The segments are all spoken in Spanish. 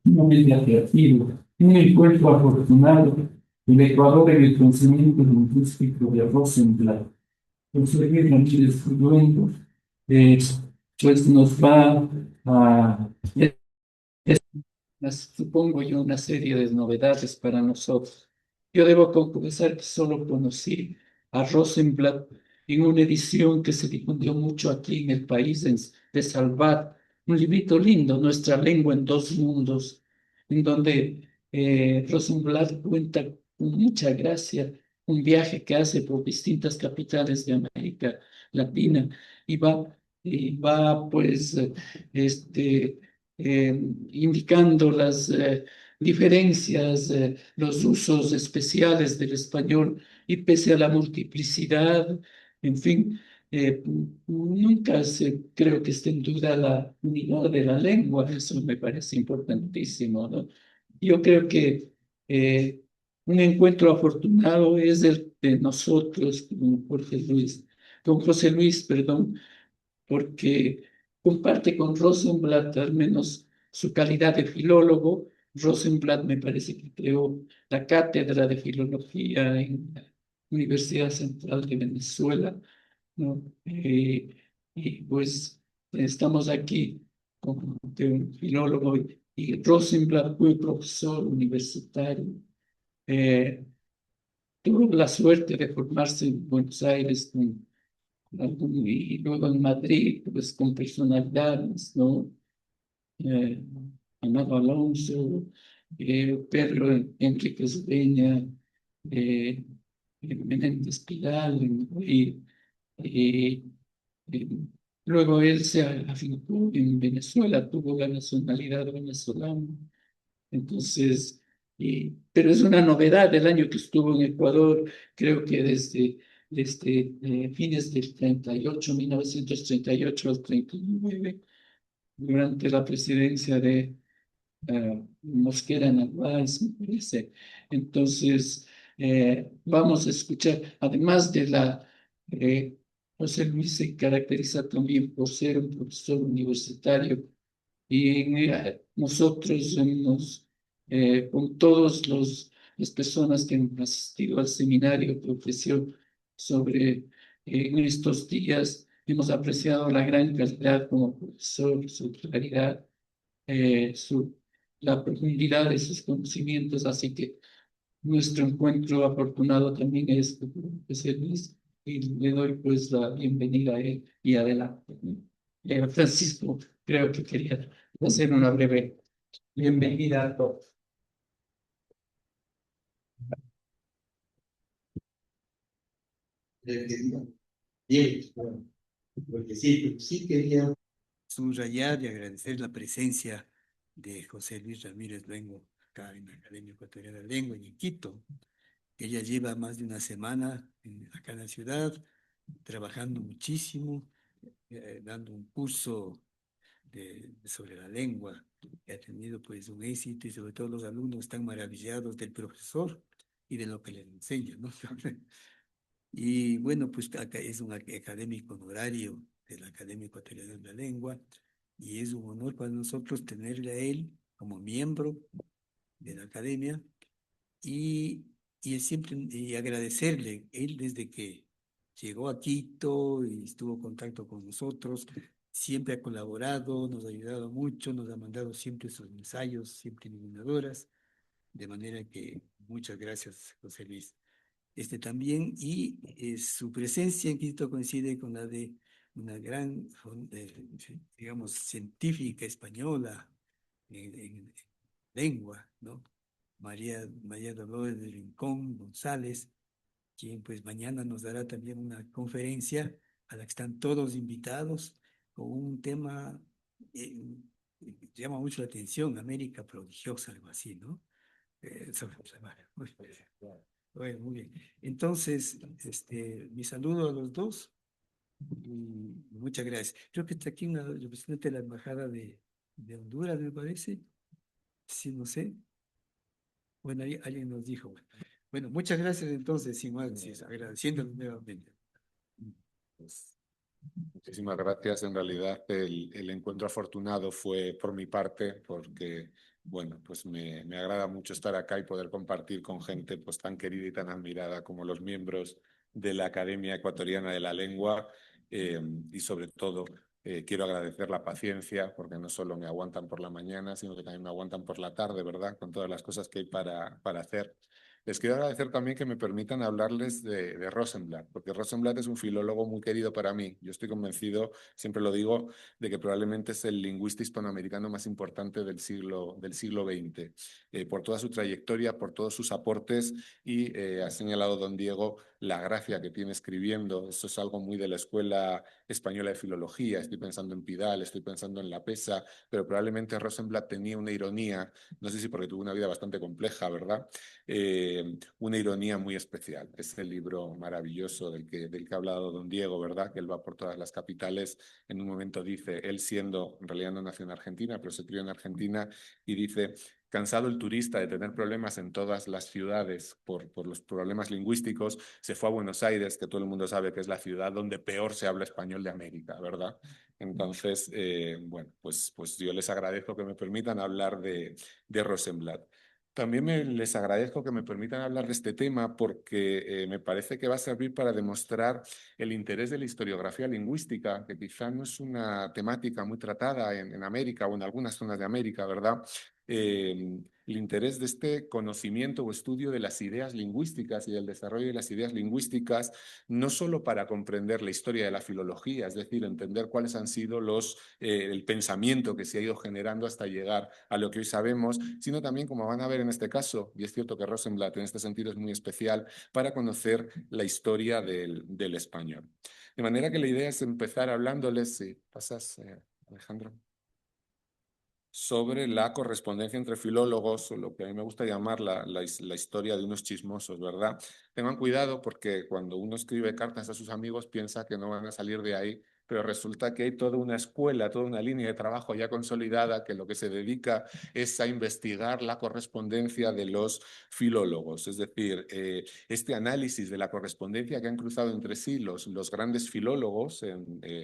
Sumamente creativo. Un encuentro afortunado, el Ecuador en el pensamiento lingüístico de Rosenblatt. José Luis Ramírez Luengo, eh, pues nos va a, supongo yo, una serie de novedades para nosotros. Yo debo confesar que solo conocí a Rosenblatt en una edición que se difundió mucho aquí en el país, de Salvat, un librito lindo, Nuestra lengua en dos mundos, en donde Rosenblatt cuenta con mucha gracia un viaje que hace por distintas capitales de América Latina y va pues, este indicando las diferencias, los usos especiales del español y pese a la multiplicidad, en fin, nunca creo que esté en duda la unidad de la lengua, eso me parece importantísimo, ¿no? Yo creo que un encuentro afortunado es el de nosotros con José Luis, perdón, porque comparte con Rosenblatt al menos su calidad de filólogo. Rosenblatt me parece que creó la cátedra de filología en la Universidad Central de Venezuela, ¿no? Y pues estamos aquí con un filólogo y Rosenblatt fue profesor universitario. Eh, Tuvo la suerte de formarse en Buenos Aires y luego en Madrid, pues con personalidades, ¿no? Eh, Amado Alonso, Pedro Enríquez Ureña, eh, Menéndez Pidal, y, eh, luego él se afincó en Venezuela, tuvo la nacionalidad venezolana. Entonces, pero es una novedad el año que estuvo en Ecuador, creo que desde fines del 38, 1938 al 39, durante la presidencia de Mosquera Narváez, me parece. Entonces, vamos a escuchar, además de José Luis se caracteriza también por ser un profesor universitario y nosotros con todas las personas que han asistido al seminario que ofreció en estos días, hemos apreciado la gran calidad como profesor, su claridad, la profundidad de sus conocimientos. Así que nuestro encuentro afortunado también es con José Luis y le doy pues la bienvenida a él y adelante. Francisco, creo que quería hacer una breve bienvenida a todos. Bien, bueno, porque sí, sí quería subrayar y agradecer la presencia de José Luis Ramírez Luengo acá en la Academia Ecuatoriana de Lengua en Quito. Ella lleva más de una semana acá en la ciudad, trabajando muchísimo, dando un curso sobre la lengua, que ha tenido pues un éxito y sobre todo los alumnos están maravillados del profesor y de lo que les enseña, ¿no? Y bueno, pues acá es un académico honorario de la Academia Ecuatoriana de la Lengua y es un honor para nosotros tenerle a él como miembro de la academia y, y agradecerle, él desde que llegó a Quito y estuvo en contacto con nosotros, siempre ha colaborado, nos ha ayudado mucho, nos ha mandado siempre sus ensayos, siempre iluminadoras, de manera que muchas gracias, José Luis. También, y su presencia en Quito coincide con la de una gran, digamos, científica española en lengua, ¿no? María Dolores de Rincón González, quien pues mañana nos dará también una conferencia a la que están todos invitados con un tema que llama mucho la atención, América prodigiosa, algo así, ¿no? Bueno, muy bien. Entonces, mi saludo a los dos y muchas gracias. Creo que está aquí una representante de la Embajada de Honduras, me parece. Sí, no sé. Bueno, ahí alguien nos dijo. Bueno, bueno, muchas gracias entonces, sin más, agradeciéndoles nuevamente. Pues, Muchísimas gracias. En realidad, el encuentro afortunado fue por mi parte, porque, bueno, pues me agrada mucho estar acá y poder compartir con gente pues tan querida y tan admirada como los miembros de la Academia Ecuatoriana de la Lengua. Y sobre todo, quiero agradecer la paciencia, porque no solo me aguantan por la mañana, sino que también me aguantan por la tarde, ¿verdad? Con todas las cosas que hay para hacer. Les quiero agradecer también que me permitan hablarles de Rosenblatt, porque Rosenblatt es un filólogo muy querido para mí. Yo estoy convencido, siempre lo digo, de que probablemente es el lingüista hispanoamericano más importante del siglo XX, por toda su trayectoria, por todos sus aportes y ha señalado don Diego la gracia que tiene escribiendo. Eso es algo muy de la Escuela Española de Filología. Estoy pensando en Pidal, estoy pensando en La Pesa, pero probablemente Rosenblatt tenía una ironía, no sé si porque tuvo una vida bastante compleja, ¿verdad? Una ironía muy especial. Este libro maravilloso del que ha hablado don Diego, ¿verdad? Que él va por todas las capitales. En un momento dice, él siendo, en realidad no nació en Argentina, pero se crió en Argentina, y dice, cansado el turista de tener problemas en todas las ciudades por los problemas lingüísticos, se fue a Buenos Aires, que todo el mundo sabe que es la ciudad donde peor se habla español de América, ¿verdad? Entonces, bueno, pues yo les agradezco que me permitan hablar de Rosenblatt. También les agradezco que me permitan hablar de este tema porque me parece que va a servir para demostrar el interés de la historiografía lingüística, que quizá no es una temática muy tratada en América o en algunas zonas de América, ¿verdad? El interés de este conocimiento o estudio de las ideas lingüísticas y del desarrollo de las ideas lingüísticas, no solo para comprender la historia de la filología, es decir, entender cuáles han sido el pensamiento que se ha ido generando hasta llegar a lo que hoy sabemos, sino también, como van a ver en este caso, y es cierto que Rosenblatt en este sentido es muy especial, para conocer la historia del español. De manera que la idea es empezar hablándoles, si pasas, Alejandro, sobre la correspondencia entre filólogos, o lo que a mí me gusta llamar la historia de unos chismosos, ¿verdad? Tengan cuidado porque cuando uno escribe cartas a sus amigos piensa que no van a salir de ahí, pero resulta que hay toda una escuela, toda una línea de trabajo ya consolidada que lo que se dedica es a investigar la correspondencia de los filólogos. Es decir, este análisis de la correspondencia que han cruzado entre sí los grandes filólogos,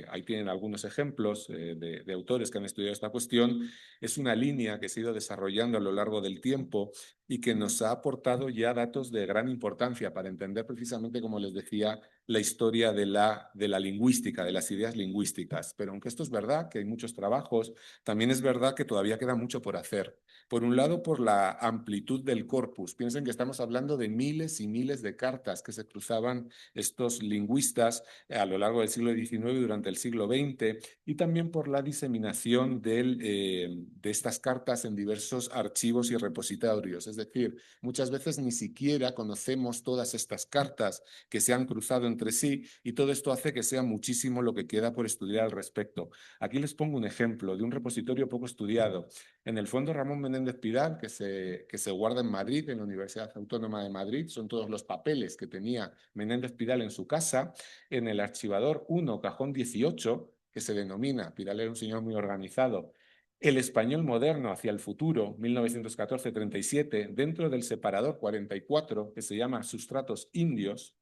ahí tienen algunos ejemplos de autores que han estudiado esta cuestión, es una línea que se ha ido desarrollando a lo largo del tiempo y que nos ha aportado ya datos de gran importancia para entender precisamente, como les decía, la historia de la lingüística, de las ideas lingüísticas. Pero aunque esto es verdad, que hay muchos trabajos, también es verdad que todavía queda mucho por hacer. Por un lado, por la amplitud del corpus. Piensen que estamos hablando de miles y miles de cartas que se cruzaban estos lingüistas a lo largo del siglo XIX y durante el siglo XX, y también por la diseminación de estas cartas en diversos archivos y repositorios. Es decir, muchas veces ni siquiera conocemos todas estas cartas que se han cruzado entre sí, y todo esto hace que sea muchísimo lo que queda por estudiar al respecto. Aquí les pongo un ejemplo de un repositorio poco estudiado. En el Fondo Ramón Menéndez Pidal, que se guarda en Madrid, en la Universidad Autónoma de Madrid, son todos los papeles que tenía Menéndez Pidal en su casa. En el archivador 1, cajón 18, que se denomina, Pidal era un señor muy organizado, el español moderno hacia el futuro, 1914-37, dentro del separador 44, que se llama Sustratos indios,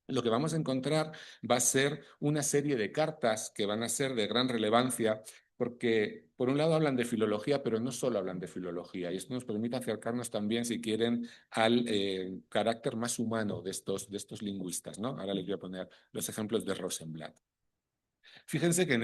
lo que vamos a encontrar va a ser una serie de cartas que van a ser de gran relevancia porque, por un lado, hablan de filología, pero no solo hablan de filología. Y esto nos permite acercarnos también, si quieren, al carácter más humano de estos lingüistas, ¿no? Ahora les voy a poner los ejemplos de Rosenblatt. Fíjense que en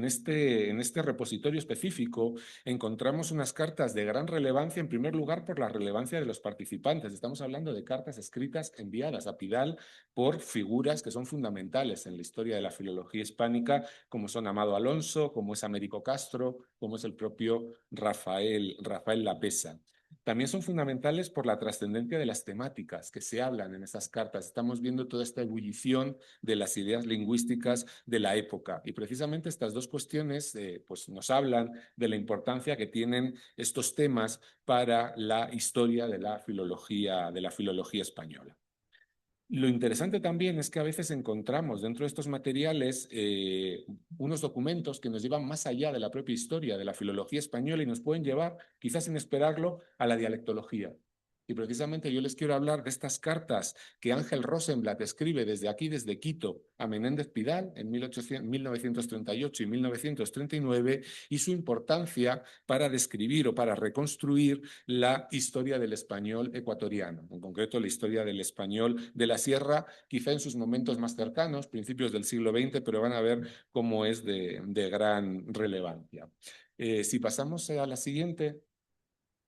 este repositorio específico encontramos unas cartas de gran relevancia, en primer lugar, por la relevancia de los participantes. Estamos hablando de cartas escritas enviadas a Pidal por figuras que son fundamentales en la historia de la filología hispánica, como son Amado Alonso, como es Américo Castro, como es el propio Rafael Lapesa. También son fundamentales por la trascendencia de las temáticas que se hablan en esas cartas. Estamos viendo toda esta ebullición de las ideas lingüísticas de la época. Y precisamente estas dos cuestiones pues nos hablan de la importancia que tienen estos temas para la historia de la filología española. Lo interesante también es que a veces encontramos dentro de estos materiales unos documentos que nos llevan más allá de la propia historia de la filología española y nos pueden llevar, quizás sin esperarlo, a la dialectología. Y precisamente yo les quiero hablar de estas cartas que Ángel Rosenblatt escribe desde aquí, desde Quito, a Menéndez Pidal en 1938 y 1939, y su importancia para describir o para reconstruir la historia del español ecuatoriano, en concreto la historia del español de la sierra, quizá en sus momentos más cercanos, principios del siglo XX, pero van a ver cómo es de gran relevancia. Si pasamos a la siguiente.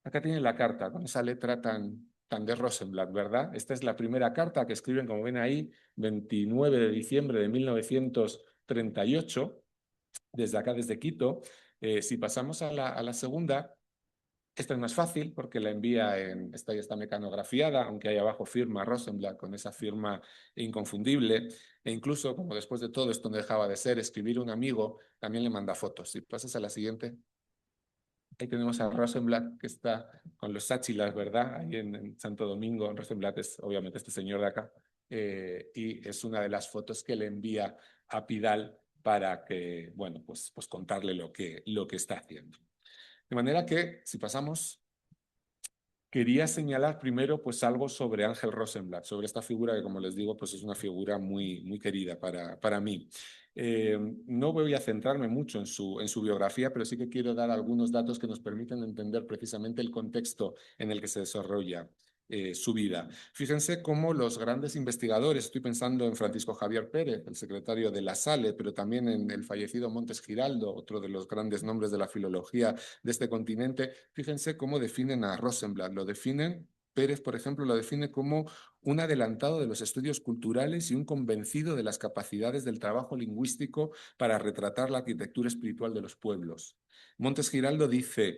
Acá tienen la carta, con esa letra tan de Rosenblatt, ¿verdad? Esta es la primera carta que escriben, como ven ahí, 29 de diciembre de 1938, desde acá, desde Quito. Si pasamos a la segunda, esta es más fácil porque la envía esta ya está mecanografiada, aunque ahí abajo firma Rosenblatt con esa firma inconfundible. E incluso, como después de todo esto no dejaba de ser escribir un amigo, también le manda fotos. Si pasas a la siguiente. Ahí tenemos a Rosenblatt, que está con los sáchilas, ¿verdad? Ahí en Santo Domingo. Rosenblatt es obviamente este señor de acá. Y es una de las fotos que le envía a Pidal para que, bueno, pues contarle lo que está haciendo. De manera que, si pasamos, quería señalar primero pues algo sobre Ángel Rosenblatt, sobre esta figura que, como les digo, pues es una figura muy querida para mí. No voy a centrarme mucho en su biografía, pero sí que quiero dar algunos datos que nos permiten entender precisamente el contexto en el que se desarrolla su vida. Fíjense cómo los grandes investigadores, estoy pensando en Francisco Javier Pérez, el secretario de la SALE, pero también en el fallecido Montes Giraldo, otro de los grandes nombres de la filología de este continente, fíjense cómo definen a Rosenblatt. Lo definen, Pérez, por ejemplo, lo define como un adelantado de los estudios culturales y un convencido de las capacidades del trabajo lingüístico para retratar la arquitectura espiritual de los pueblos. Montes Giraldo dice,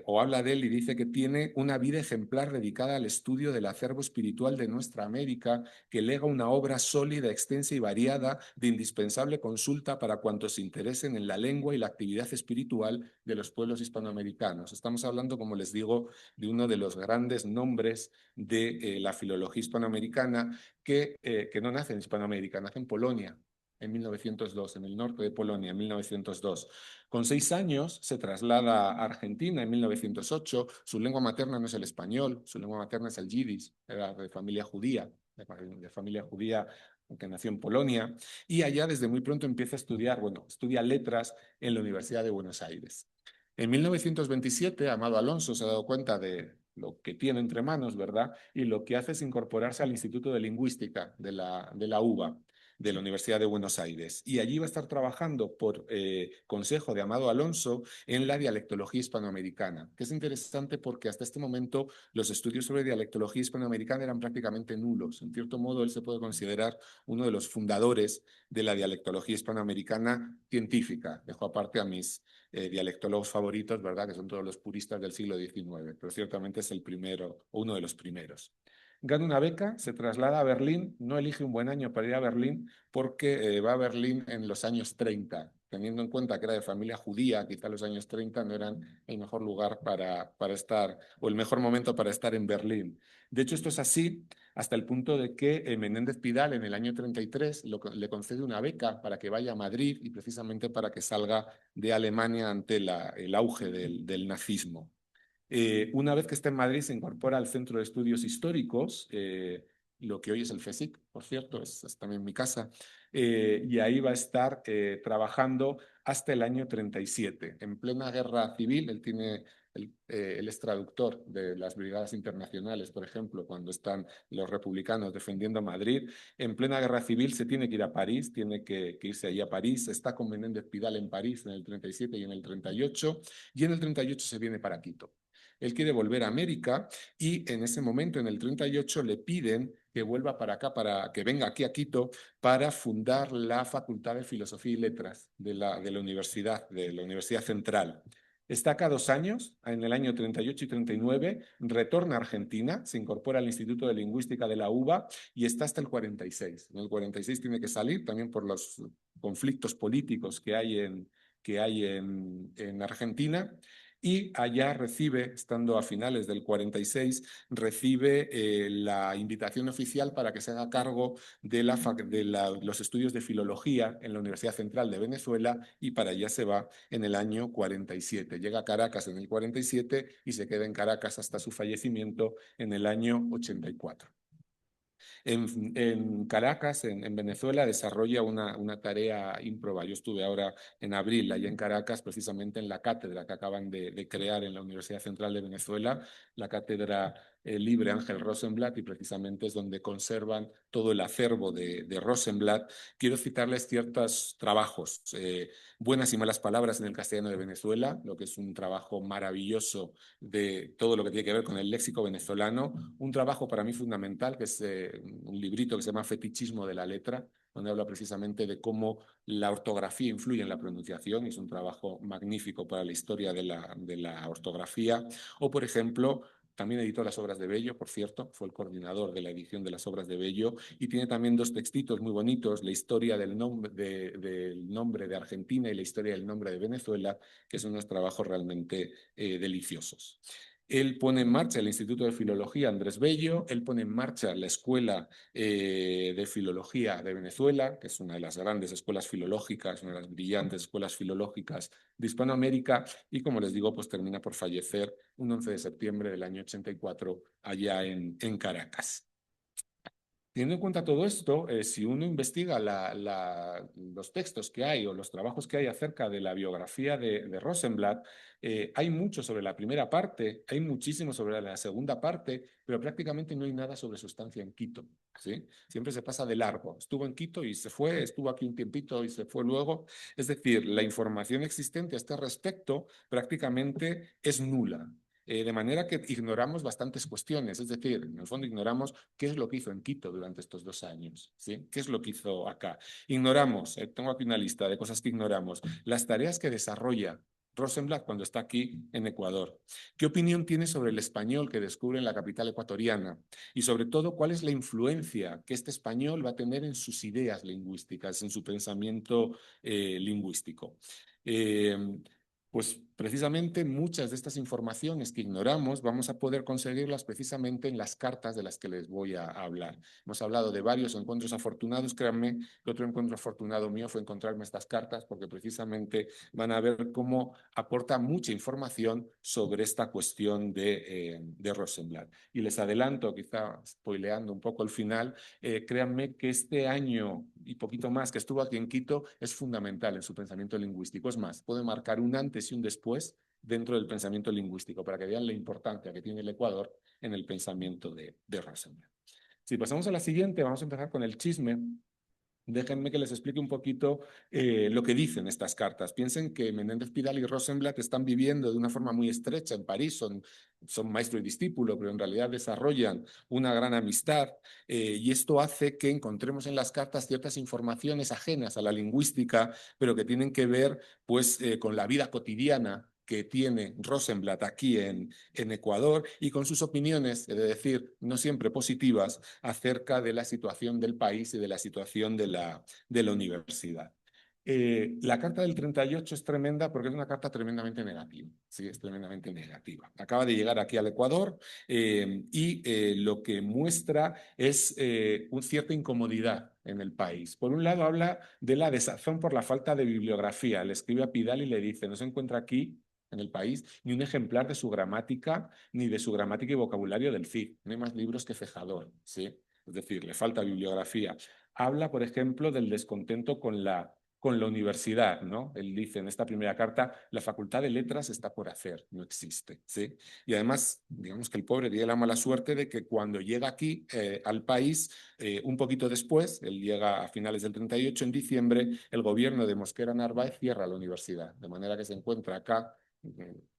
o habla de él y dice que tiene una vida ejemplar dedicada al estudio del acervo espiritual de nuestra América, que lega una obra sólida, extensa y variada de indispensable consulta para cuantos se interesen en la lengua y la actividad espiritual de los pueblos hispanoamericanos. Estamos hablando, como les digo, de uno de los grandes nombres de la filología hispanoamericana que no nace en Hispanoamérica, nace en Polonia en 1902, en el norte de Polonia, en 1902. Con 6 años se traslada a Argentina en 1908. Su lengua materna no es el español, su lengua materna es el yiddish, era de familia judía, que nació en Polonia, y allá desde muy pronto empieza a estudiar, estudia letras en la Universidad de Buenos Aires. En 1927, Amado Alonso se ha dado cuenta de lo que tiene entre manos, ¿verdad? Y lo que hace es incorporarse al Instituto de Lingüística de la UBA, de la Universidad de Buenos Aires. Y allí va a estar trabajando por consejo de Amado Alonso en la dialectología hispanoamericana, que es interesante porque hasta este momento los estudios sobre dialectología hispanoamericana eran prácticamente nulos. En cierto modo, él se puede considerar uno de los fundadores de la dialectología hispanoamericana científica. Dejo aparte a mis dialectólogos favoritos, ¿verdad? Que son todos los puristas del siglo XIX, pero ciertamente es el primero o uno de los primeros. Gana una beca, se traslada a Berlín, no elige un buen año para ir a Berlín porque va a Berlín en los años 30, teniendo en cuenta que era de familia judía, quizá los años 30 no eran el mejor lugar para estar, o el mejor momento para estar en Berlín. De hecho, esto es así hasta el punto de que Menéndez Pidal en el año 33 le concede una beca para que vaya a Madrid y precisamente para que salga de Alemania ante el auge del nazismo. Una vez que está en Madrid, se incorpora al Centro de Estudios Históricos, lo que hoy es el FESIC, por cierto, es también mi casa, y ahí va a estar trabajando hasta el año 37. En plena guerra civil, él es traductor de las brigadas internacionales, por ejemplo, cuando están los republicanos defendiendo Madrid. En plena guerra civil se tiene que ir a París, tiene que irse allí a París, está con Menéndez Pidal en París en el 37 y en el 38, y en el 38 se viene para Quito. Él quiere volver a América y en ese momento, en el 38, le piden que vuelva para acá, que venga aquí a Quito para fundar la Facultad de Filosofía y Letras de la Universidad Central. Está acá 2 años, en el año 38 y 39, retorna a Argentina, se incorpora al Instituto de Lingüística de la UBA y está hasta el 46. En el 46 tiene que salir también por los conflictos políticos que hay en Argentina. y allá recibe, estando a finales del 46, recibe la invitación oficial para que se haga cargo de los estudios de filología en la Universidad Central de Venezuela, y para allá se va en el año 47. Llega a Caracas en el 47 y se queda en Caracas hasta su fallecimiento en el año 84. En Caracas, en Venezuela, desarrolla una tarea ímproba. Yo estuve ahora en abril allá en Caracas, precisamente en la cátedra que acaban de crear en la Universidad Central de Venezuela, la cátedra Libre Ángel Rosenblatt, y precisamente es donde conservan todo el acervo de Rosenblatt. Quiero citarles ciertos trabajos, Buenas y malas palabras en el castellano de Venezuela, lo que es un trabajo maravilloso de todo lo que tiene que ver con el léxico venezolano, un trabajo para mí fundamental, que es un librito que se llama Fetichismo de la letra, donde habla precisamente de cómo la ortografía influye en la pronunciación, y es un trabajo magnífico para la historia de la ortografía. O, por ejemplo, también editó las obras de Bello, por cierto, fue el coordinador de la edición de las obras de Bello, y tiene también dos textitos muy bonitos, la historia del nombre de Argentina y la historia del nombre de Venezuela, que son unos trabajos realmente deliciosos. Él pone en marcha el Instituto de Filología Andrés Bello, él pone en marcha la Escuela de Filología de Venezuela, que es una de las grandes escuelas filológicas, una de las brillantes escuelas filológicas de Hispanoamérica, y como les digo, pues termina por fallecer un 11 de septiembre del año 84 allá en Caracas. Teniendo en cuenta todo esto, si uno investiga los textos que hay o los trabajos que hay acerca de la biografía de Rosenblatt, hay mucho sobre la primera parte, hay muchísimo sobre la segunda parte, pero prácticamente no hay nada sobre su estancia en Quito, ¿sí? Siempre se pasa de largo. Estuvo en Quito y se fue, estuvo aquí un tiempito y se fue luego. Es decir, la información existente a este respecto prácticamente es nula. De manera que ignoramos bastantes cuestiones, es decir, en el fondo ignoramos qué es lo que hizo en Quito durante estos 2 años, ¿sí? ¿Qué es lo que hizo acá? Ignoramos, tengo aquí una lista de cosas que ignoramos, las tareas que desarrolla Rosenblatt cuando está aquí en Ecuador. ¿Qué opinión tiene sobre el español que descubre en la capital ecuatoriana? Y sobre todo, ¿cuál es la influencia que este español va a tener en sus ideas lingüísticas, en su pensamiento lingüístico? Pues precisamente muchas de estas informaciones que ignoramos vamos a poder conseguirlas precisamente en las cartas de las que les voy a hablar. Hemos hablado de varios encuentros afortunados, créanme que otro encuentro afortunado mío fue encontrarme estas cartas, porque precisamente van a ver cómo aporta mucha información sobre esta cuestión de Rosenblatt. Y les adelanto, quizá spoileando un poco el final, créanme que este año y poquito más que estuvo aquí en Quito es fundamental en su pensamiento lingüístico. Es más, puede marcar un antes y un después dentro del pensamiento lingüístico, para que vean la importancia que tiene el Ecuador en el pensamiento de Rosenblatt. Si pasamos a la siguiente, vamos a empezar con el chisme. Déjenme que les explique un poquito lo que dicen estas cartas. Piensen que Menéndez Pidal y Rosenblatt están viviendo de una forma muy estrecha en París, son maestro y discípulo, pero en realidad desarrollan una gran amistad, y esto hace que encontremos en las cartas ciertas informaciones ajenas a la lingüística, pero que tienen que ver pues, con la vida cotidiana que tiene Rosenblatt aquí en Ecuador, y con sus opiniones, he de decir, no siempre positivas, acerca de la situación del país y de la situación de la universidad. La carta del 38 es tremenda porque es una carta tremendamente negativa, sí, es tremendamente negativa. Acaba de llegar aquí al Ecuador, y lo que muestra es una cierta incomodidad en el país. Por un lado, habla de la desazón por la falta de bibliografía. Le escribe a Pidal y le dice: no se encuentra aquí en el país ni un ejemplar de su gramática, ni de su gramática y vocabulario del CID. No hay más libros que Fejador, ¿sí? Es decir, le falta bibliografía. Habla, por ejemplo, del descontento con la universidad, ¿no? Él dice en esta primera carta: la Facultad de Letras está por hacer, no existe, ¿sí? Y además, digamos que el pobre tiene la mala suerte de que cuando llega aquí al país, un poquito después, él llega a finales del 38, en diciembre, el gobierno de Mosquera Narváez cierra la universidad, de manera que se encuentra acá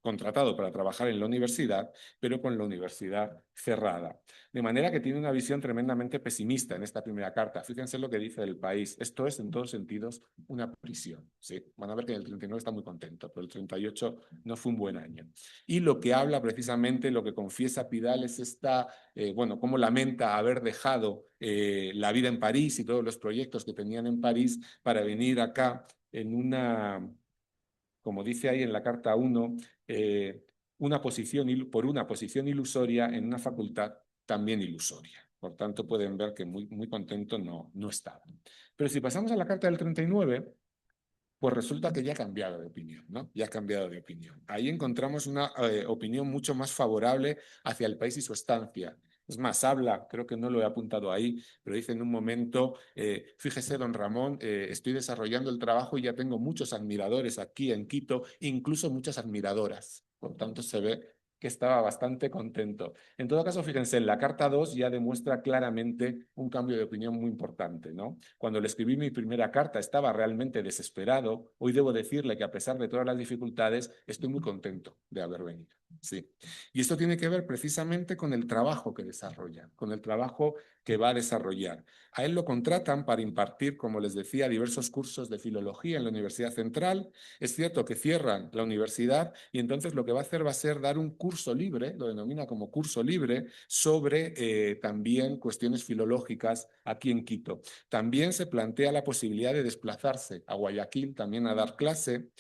contratado para trabajar en la universidad, pero con la universidad cerrada. De manera que tiene una visión tremendamente pesimista en esta primera carta. Fíjense lo que dice del país. Esto es, en todos sentidos, una prisión, ¿sí? Van a ver que en el 39 está muy contento, pero el 38 no fue un buen año. Y lo que habla precisamente, lo que confiesa Pidal, es bueno, cómo lamenta haber dejado la vida en París y todos los proyectos que tenían en París para venir acá en una como dice ahí en la carta 1, por una posición ilusoria en una facultad también ilusoria. Por tanto, pueden ver que muy contento no estaba. Pero si pasamos a la carta del 39, pues resulta que ya ha cambiado de opinión, ¿no? Ya ha cambiado de opinión. Ahí encontramos una opinión mucho más favorable hacia el país y su estancia. Es más, habla, creo que no lo he apuntado ahí, pero dice en un momento, fíjese, don Ramón, estoy desarrollando el trabajo y ya tengo muchos admiradores aquí en Quito, incluso muchas admiradoras. Por tanto, se ve que estaba bastante contento. En todo caso, fíjense, en la carta 2 ya demuestra claramente un cambio de opinión muy importante, ¿no? Cuando le escribí mi primera carta estaba realmente desesperado. Hoy debo decirle que a pesar de todas las dificultades, estoy muy contento de haber venido. Sí. Y esto tiene que ver precisamente con el trabajo que desarrolla, con el trabajo que va a desarrollar. A él lo contratan para impartir, como les decía, diversos cursos de filología en la Universidad Central. Es cierto que cierran la universidad y entonces lo que va a hacer va a ser dar un curso libre, lo denomina como curso libre, sobre también cuestiones filológicas aquí en Quito. También se plantea la posibilidad de desplazarse a Guayaquil también a dar clase.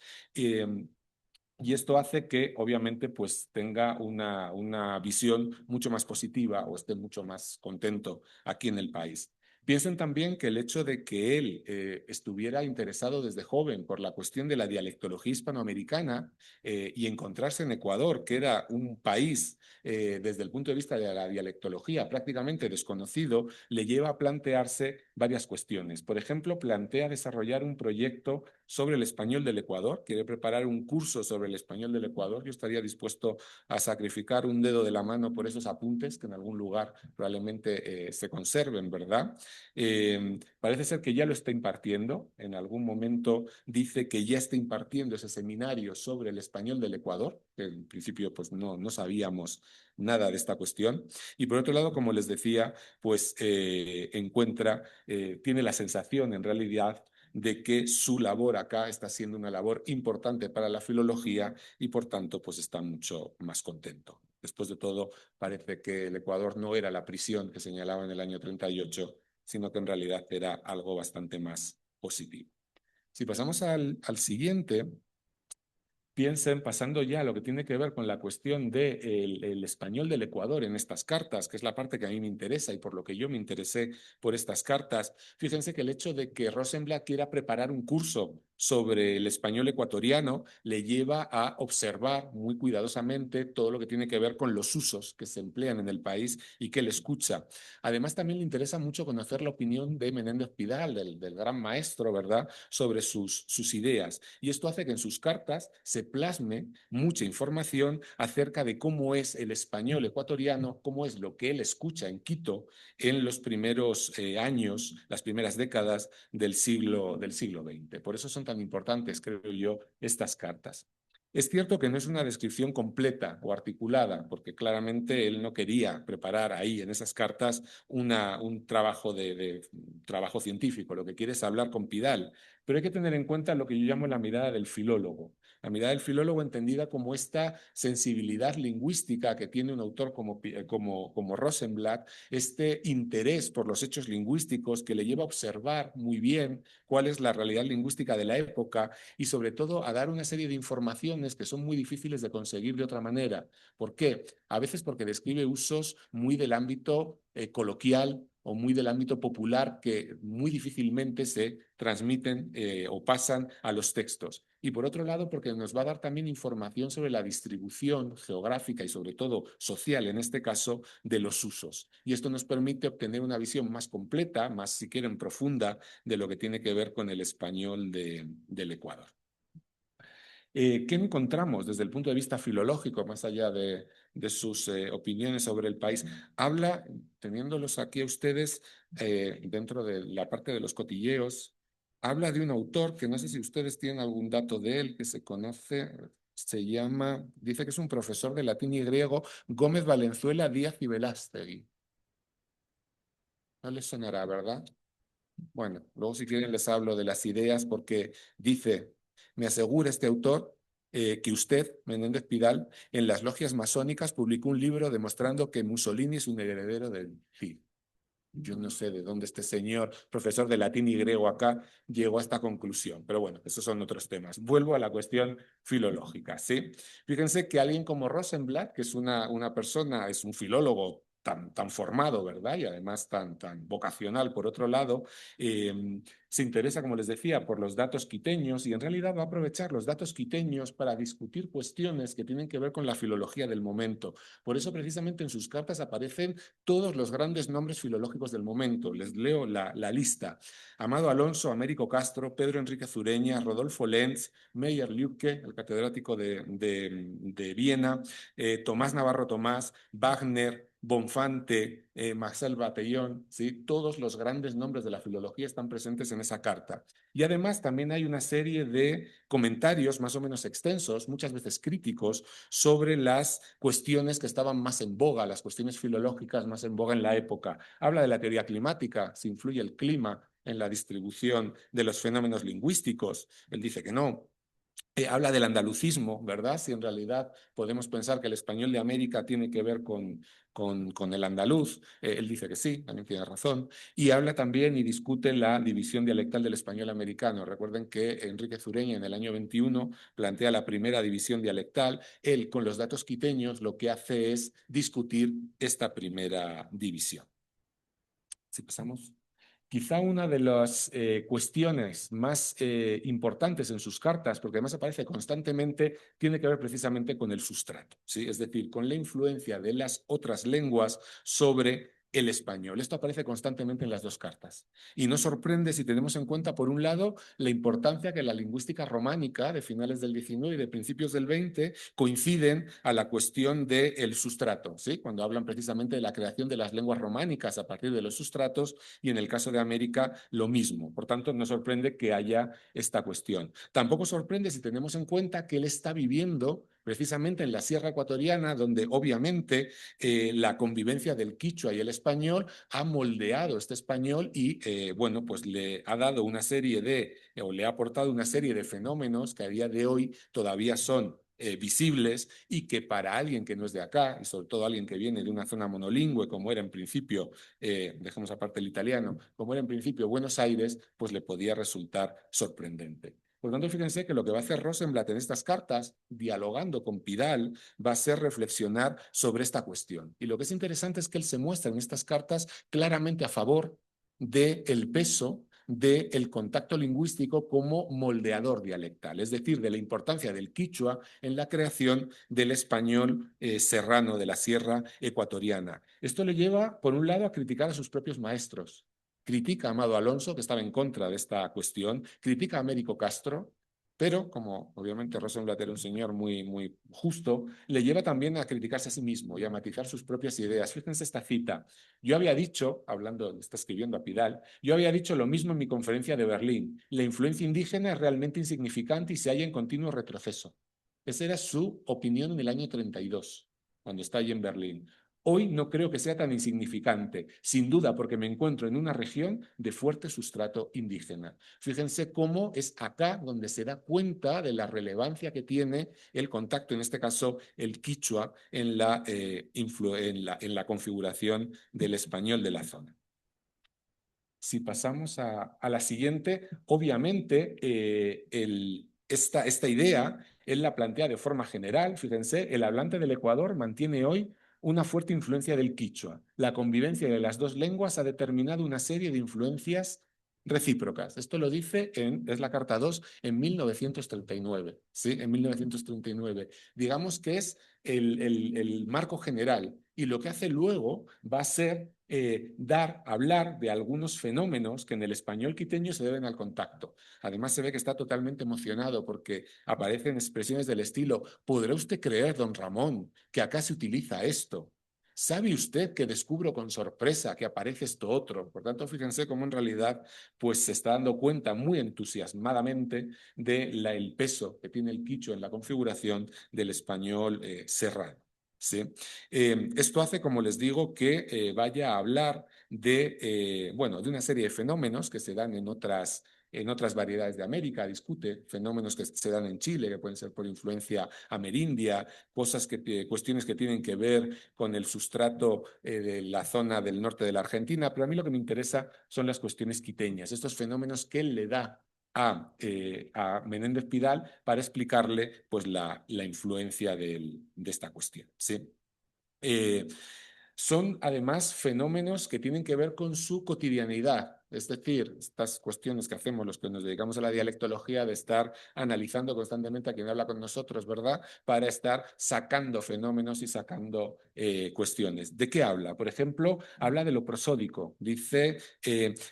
Y esto hace que, obviamente, pues tenga una visión mucho más positiva o esté mucho más contento aquí en el país. Piensen también que el hecho de que él estuviera interesado desde joven por la cuestión de la dialectología hispanoamericana y encontrarse en Ecuador, que era un país desde el punto de vista de la dialectología prácticamente desconocido, le lleva a plantearse varias cuestiones. Por ejemplo, plantea desarrollar un proyecto sobre el español del Ecuador, quiere preparar un curso sobre el español del Ecuador. Yo estaría dispuesto a sacrificar un dedo de la mano por esos apuntes que en algún lugar probablemente se conserven, ¿verdad? Parece ser que ya lo está impartiendo. En algún momento dice que ya está impartiendo ese seminario sobre el español del Ecuador, que en principio pues no sabíamos nada de esta cuestión. Y por otro lado, como les decía, pues tiene la sensación en realidad de que su labor acá está siendo una labor importante para la filología y por tanto pues está mucho más contento. Después de todo, parece que el Ecuador no era la prisión que señalaba en el año 38, sino que en realidad era algo bastante más positivo. Si pasamos al siguiente, piensen, pasando ya a lo que tiene que ver con la cuestión del español del Ecuador en estas cartas, que es la parte que a mí me interesa y por lo que yo me interesé por estas cartas. Fíjense que el hecho de que Rosenblatt quiera preparar un curso sobre el español ecuatoriano le lleva a observar muy cuidadosamente todo lo que tiene que ver con los usos que se emplean en el país y que él escucha. Además, también le interesa mucho conocer la opinión de Menéndez Pidal, del gran maestro, ¿verdad?, sobre sus ideas. Y esto hace que en sus cartas se plasme mucha información acerca de cómo es el español ecuatoriano, cómo es lo que él escucha en Quito en los primeros años, las primeras décadas del siglo XX. Por eso son tan importantes, creo yo, estas cartas. Es cierto que no es una descripción completa o articulada, porque claramente él no quería preparar ahí en esas cartas un trabajo trabajo científico. Lo que quiere es hablar con Pidal, pero hay que tener en cuenta lo que yo llamo la mirada del filólogo. La mirada del filólogo entendida como esta sensibilidad lingüística que tiene un autor como Rosenblatt, este interés por los hechos lingüísticos que le lleva a observar muy bien cuál es la realidad lingüística de la época y sobre todo a dar una serie de informaciones que son muy difíciles de conseguir de otra manera. ¿Por qué? A veces porque describe usos muy del ámbito coloquial o muy del ámbito popular que muy difícilmente se transmiten o pasan a los textos. Y por otro lado, porque nos va a dar también información sobre la distribución geográfica y sobre todo social, en este caso, de los usos. Y esto nos permite obtener una visión más completa, más, si quieren, profunda, de lo que tiene que ver con el español del Ecuador. ¿Qué encontramos desde el punto de vista filológico, más allá de sus opiniones sobre el país? Habla, teniéndolos aquí a ustedes, dentro de la parte de los cotilleos, habla de un autor que no sé si ustedes tienen algún dato de él, que se conoce, dice que es un profesor de latín y griego, Gómez Valenzuela Díaz y Velástegui. No les sonará, ¿verdad? Bueno, luego si quieren les hablo de las ideas porque dice, me asegura este autor que usted, Menéndez Pidal, en las logias masónicas publicó un libro demostrando que Mussolini es un heredero del CID. Yo no sé de dónde este señor, profesor de latín y griego acá, llegó a esta conclusión, pero bueno, esos son otros temas. Vuelvo a la cuestión filológica, ¿sí? Fíjense que alguien como Rosenblatt, que es una persona, es un filólogo tan formado, ¿verdad? Y además tan vocacional, por otro lado, se interesa, como les decía, por los datos quiteños y en realidad va a aprovechar los datos quiteños para discutir cuestiones que tienen que ver con la filología del momento. Por eso, precisamente, en sus cartas aparecen todos los grandes nombres filológicos del momento. Les leo la lista. Amado Alonso, Américo Castro, Pedro Enrique Zureña, Rodolfo Lenz, Meyer Lübke, el catedrático de Viena, Tomás Navarro Tomás, Wagner, Bonfante, Marcel Batellón, ¿sí? Todos los grandes nombres de la filología están presentes en esa carta. Y además también hay una serie de comentarios más o menos extensos, muchas veces críticos, sobre las cuestiones que estaban más en boga, las cuestiones filológicas más en boga en la época. Habla de la teoría climática, si influye el clima en la distribución de los fenómenos lingüísticos. Él dice que no. Habla del andalucismo, ¿verdad? Si en realidad podemos pensar que el español de América tiene que ver con el andaluz. Él dice que sí, también tiene razón. Y habla también y discute la división dialectal del español americano. Recuerden que Enrique Zureña en el año 21 plantea la primera división dialectal. Él, con los datos quiteños, lo que hace es discutir esta primera división. Si pasamos. Quizá una de las cuestiones más importantes en sus cartas, porque además aparece constantemente, tiene que ver precisamente con el sustrato, ¿sí? Es decir, con la influencia de las otras lenguas sobre el español. Esto aparece constantemente en las dos cartas. Y no sorprende si tenemos en cuenta, por un lado, la importancia que la lingüística románica de finales del XIX y de principios del XX coinciden a la cuestión del sustrato, ¿sí? Cuando hablan precisamente de la creación de las lenguas románicas a partir de los sustratos, y en el caso de América lo mismo. Por tanto, no sorprende que haya esta cuestión. Tampoco sorprende si tenemos en cuenta que él está viviendo precisamente en la Sierra Ecuatoriana, donde obviamente la convivencia del quichua y el español ha moldeado este español y, bueno, pues le ha dado una serie o le ha aportado una serie de fenómenos que a día de hoy todavía son visibles y que para alguien que no es de acá, y sobre todo alguien que viene de una zona monolingüe, como era en principio, dejemos aparte el italiano, como era en principio Buenos Aires, pues le podía resultar sorprendente. Por lo tanto, fíjense que lo que va a hacer Rosenblatt en estas cartas, dialogando con Pidal, va a ser reflexionar sobre esta cuestión. Y lo que es interesante es que él se muestra en estas cartas claramente a favor del peso del contacto lingüístico como moldeador dialectal, es decir, de la importancia del quichua en la creación del español serrano de la sierra ecuatoriana. Esto le lleva, por un lado, a criticar a sus propios maestros. Critica a Amado Alonso, que estaba en contra de esta cuestión, critica a Américo Castro, pero como obviamente Rosenblatt era un señor muy justo, le lleva también a criticarse a sí mismo y a matizar sus propias ideas. Fíjense esta cita. Yo había dicho, hablando, está escribiendo a Pidal, yo había dicho lo mismo en mi conferencia de Berlín. La influencia indígena es realmente insignificante y se halla en continuo retroceso. Esa era su opinión en el año 32, cuando está allí en Berlín. Hoy no creo que sea tan insignificante, sin duda porque me encuentro en una región de fuerte sustrato indígena. Fíjense cómo es acá donde se da cuenta de la relevancia que tiene el contacto, en este caso el quichua, en la configuración del español de la zona. Si pasamos a la siguiente, obviamente esta idea él la plantea de forma general. Fíjense, el hablante del Ecuador mantiene hoy una fuerte influencia del quichua. La convivencia de las dos lenguas ha determinado una serie de influencias recíprocas. Esto lo dice es la carta 2 en 1939, ¿sí? En 1939. Digamos que es el marco general y lo que hace luego va a ser hablar de algunos fenómenos que en el español quiteño se deben al contacto. Además se ve que está totalmente emocionado porque aparecen expresiones del estilo: ¿podrá usted creer, don Ramón, que acá se utiliza esto? ¿Sabe usted que descubro con sorpresa que aparece esto otro? Por tanto, fíjense cómo en realidad pues, se está dando cuenta muy entusiasmadamente del peso que tiene el quichua en la configuración del español serrano. ¿Sí? Esto hace, como les digo, que vaya a hablar de una serie de fenómenos que se dan en otras en otras variedades de América, discute fenómenos que se dan en Chile, que pueden ser por influencia amerindia, cuestiones que tienen que ver con el sustrato de la zona del norte de la Argentina, pero a mí lo que me interesa son las cuestiones quiteñas, estos fenómenos que él le da a Menéndez Pidal para explicarle pues, la influencia de esta cuestión. ¿Sí? Son además fenómenos que tienen que ver con su cotidianidad. Es decir, estas cuestiones que hacemos los que nos dedicamos a la dialectología de estar analizando constantemente a quien habla con nosotros, ¿verdad? Para estar sacando fenómenos y sacando cuestiones. ¿De qué habla? Por ejemplo, habla de lo prosódico. Dice,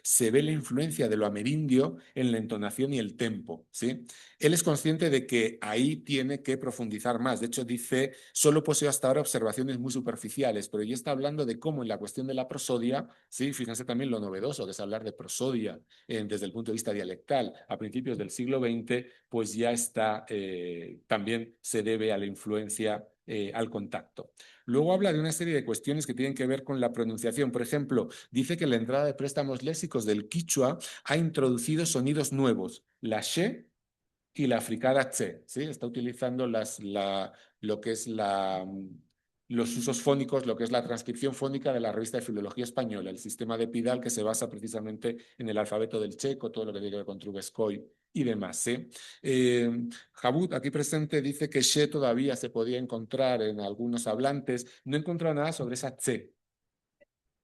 se ve la influencia de lo amerindio en la entonación y el tempo, ¿sí? Él es consciente de que ahí tiene que profundizar más. De hecho, dice, solo poseo hasta ahora observaciones muy superficiales, pero ya está hablando de cómo en la cuestión de la prosodia, ¿sí? Fíjense también lo novedoso que es hablar de prosodia desde el punto de vista dialectal. A principios del siglo XX, pues ya está, también se debe a la influencia al contacto. Luego habla de una serie de cuestiones que tienen que ver con la pronunciación. Por ejemplo, dice que la entrada de préstamos léxicos del quichua ha introducido sonidos nuevos, la she y la fricada tse, ¿sí? Está utilizando lo que es los usos fónicos, lo que es la transcripción fónica de la revista de Filología Española, el sistema de Pidal que se basa precisamente en el alfabeto del checo, todo lo que tiene que ver con Trubetskoy y demás. ¿Sí? Jabut, aquí presente, dice que she todavía se podía encontrar en algunos hablantes. No he encontrado nada sobre esa tse.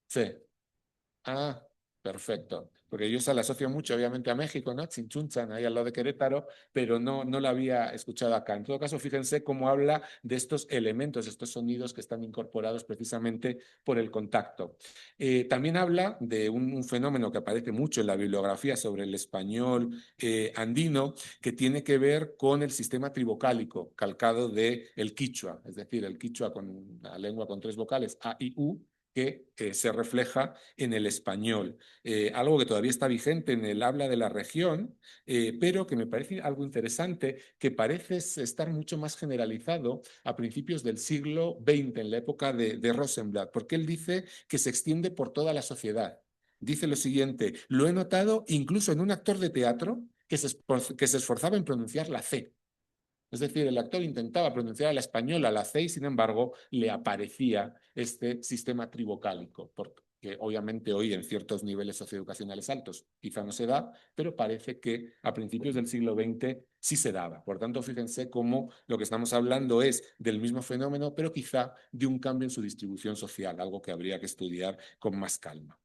Tse. Ah, perfecto. Porque yo se la asocio mucho, obviamente, a México, ¿no? Chinchunchan, ahí al lado de Querétaro, pero no la había escuchado acá. En todo caso, fíjense cómo habla de estos elementos, estos sonidos que están incorporados precisamente por el contacto. También habla de un fenómeno que aparece mucho en la bibliografía sobre el español andino, que tiene que ver con el sistema trivocálico, calcado del quichua, es decir, el quichua con la lengua con 3 vocales, A y U, que se refleja en el español. Algo que todavía está vigente en el habla de la región, pero que me parece algo interesante, que parece estar mucho más generalizado a principios del siglo XX, en la época de Rosenblatt, porque él dice que se extiende por toda la sociedad. Dice lo siguiente, lo he notado incluso en un actor de teatro que se esforzaba en pronunciar la C. Es decir, el actor intentaba pronunciar a la española la C y, sin embargo, le aparecía este sistema trivocálico, porque obviamente hoy en ciertos niveles socioeducacionales altos quizá no se da, pero parece que a principios del siglo XX sí se daba. Por tanto, fíjense cómo lo que estamos hablando es del mismo fenómeno, pero quizá de un cambio en su distribución social, algo que habría que estudiar con más calma.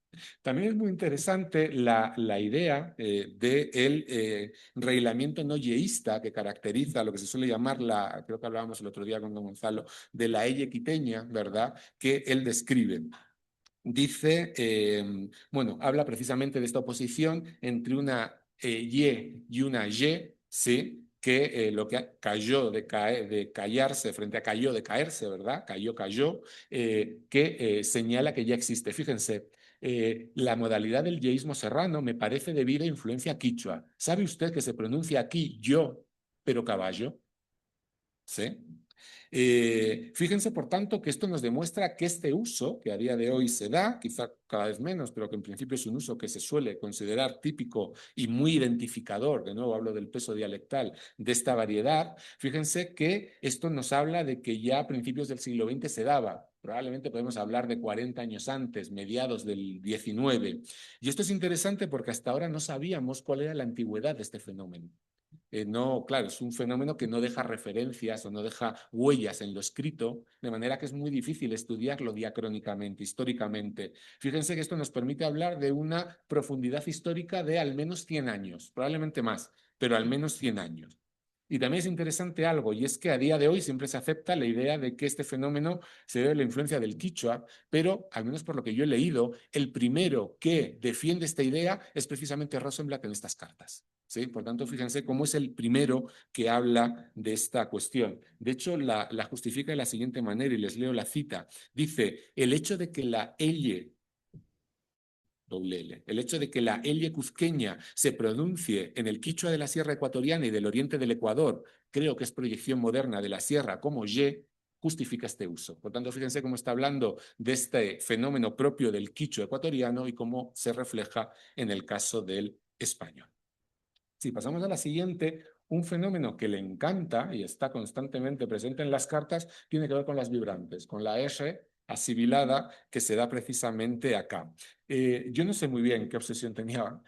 También es muy interesante la idea del reilamiento no yeísta que caracteriza lo que se suele llamar creo que hablábamos el otro día con don Gonzalo, de la elle quiteña, ¿verdad?, que él describe. Dice, bueno, habla precisamente de esta oposición entre una ye y una ye, ¿sí? Que lo que cayó de callarse frente a cayó de caerse, ¿verdad? Cayó, que señala que ya existe. Fíjense, la modalidad del yeísmo serrano me parece debida a influencia quichua. ¿Sabe usted que se pronuncia aquí yo, pero caballo? ¿Sí? Fíjense, por tanto, que esto nos demuestra que este uso, que a día de hoy se da, quizá cada vez menos, pero que en principio es un uso que se suele considerar típico y muy identificador, de nuevo hablo del peso dialectal, de esta variedad, fíjense que esto nos habla de que ya a principios del siglo XX se daba. Probablemente podemos hablar de 40 años antes, mediados del 19. Y esto es interesante porque hasta ahora no sabíamos cuál era la antigüedad de este fenómeno. No, claro, es un fenómeno que no deja referencias o no deja huellas en lo escrito, de manera que es muy difícil estudiarlo diacrónicamente, históricamente. Fíjense que esto nos permite hablar de una profundidad histórica de al menos 100 años, probablemente más, pero al menos 100 años. Y también es interesante algo, y es que a día de hoy siempre se acepta la idea de que este fenómeno se debe a la influencia del quichua, pero, al menos por lo que yo he leído, el primero que defiende esta idea es precisamente Rosenblatt en estas cartas. ¿Sí? Por tanto, fíjense cómo es el primero que habla de esta cuestión. De hecho, la justifica de la siguiente manera, y les leo la cita. Dice, el hecho de que la elle, doble L, el hecho de que la elle cuzqueña se pronuncie en el quichua de la sierra ecuatoriana y del oriente del Ecuador, creo que es proyección moderna de la sierra como ye, justifica este uso. Por tanto, fíjense cómo está hablando de este fenómeno propio del quichua ecuatoriano y cómo se refleja en el caso del español. Si pasamos a la siguiente, un fenómeno que le encanta y está constantemente presente en las cartas tiene que ver con las vibrantes, con la R asibilada que se da precisamente acá. Yo no sé muy bien qué obsesión tenía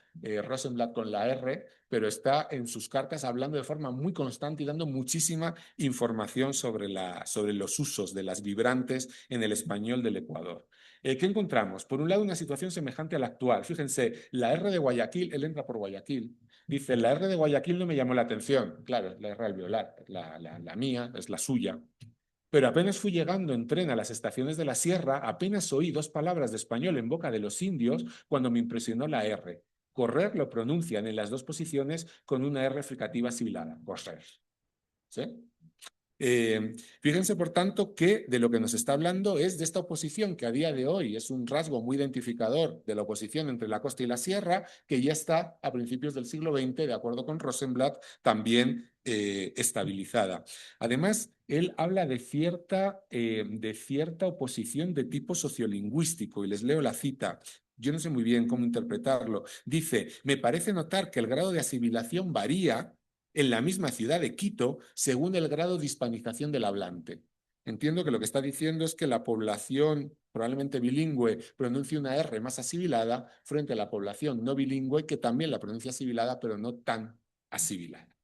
Rosenblatt con la R, pero está en sus cartas hablando de forma muy constante y dando muchísima información sobre los usos de las vibrantes en el español del Ecuador. ¿Qué encontramos? Por un lado, una situación semejante a la actual. Fíjense, la R de Guayaquil, él entra por Guayaquil. Dice, la R de Guayaquil no me llamó la atención. Claro, la R alveolar, la mía, es la suya. Pero apenas fui llegando en tren a las estaciones de la sierra, apenas oí 2 palabras de español en boca de los indios cuando me impresionó la R. Correr lo pronuncian en las 2 posiciones con una R fricativa sibilada. Correr. ¿Sí? Fíjense, por tanto, que de lo que nos está hablando es de esta oposición que a día de hoy es un rasgo muy identificador de la oposición entre la costa y la sierra, que ya está a principios del siglo XX, de acuerdo con Rosenblatt, también estabilizada. Además, él habla de cierta oposición de tipo sociolingüístico, y les leo la cita. Yo no sé muy bien cómo interpretarlo. Dice, me parece notar que el grado de asimilación varía en la misma ciudad de Quito según el grado de hispanización del hablante. Entiendo que lo que está diciendo es que la población probablemente bilingüe pronuncia una R más asimilada frente a la población no bilingüe que también la pronuncia asimilada, pero no tan asimilada.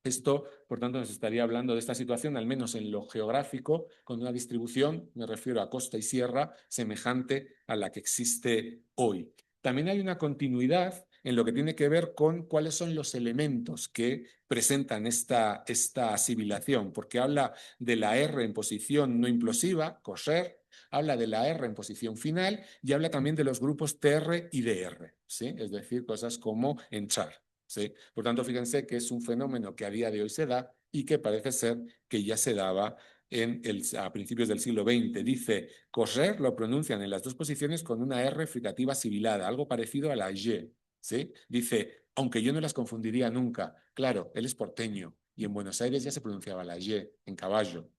Esto, por tanto, nos estaría hablando de esta situación, al menos en lo geográfico, con una distribución, me refiero a costa y sierra, semejante a la que existe hoy. También hay una continuidad en lo que tiene que ver con cuáles son los elementos que presentan esta asimilación, porque habla de la R en posición no implosiva, coser, habla de la R en posición final y habla también de los grupos TR y DR, ¿sí? Es decir, cosas como enchar. ¿Sí? Por tanto, fíjense que es un fenómeno que a día de hoy se da y que parece ser que ya se daba a principios del siglo XX. Dice, correr lo pronuncian en las 2 posiciones con una R fricativa sibilada, algo parecido a la Y. ¿Sí? Dice, aunque yo no las confundiría nunca. Claro, él es porteño y en Buenos Aires ya se pronunciaba la Y en caballo.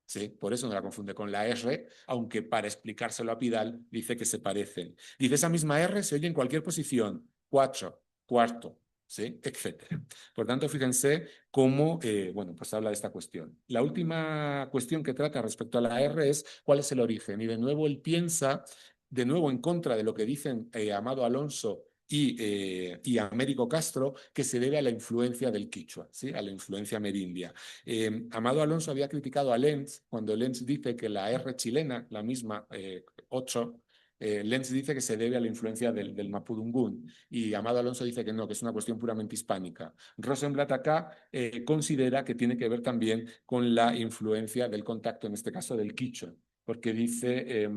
¿Sí? Por eso no la confunde con la R, aunque para explicárselo a Pidal dice que se parecen. Dice, esa misma R se oye en cualquier posición, 4, cuarto, ¿sí? Etcétera. Por tanto, fíjense cómo, bueno, pues habla de esta cuestión. La última cuestión que trata respecto a la R es cuál es el origen. Y de nuevo él piensa, de nuevo en contra de lo que dicen Amado Alonso y Américo Castro, que se debe a la influencia del quichua, ¿sí? A la influencia amerindia. Amado Alonso había criticado a Lenz cuando Lenz dice que la R chilena, la misma 8, Lenz dice que se debe a la influencia del Mapudungún y Amado Alonso dice que no, que es una cuestión puramente hispánica. Rosenblatt acá considera que tiene que ver también con la influencia del contacto, en este caso del quichua, porque dice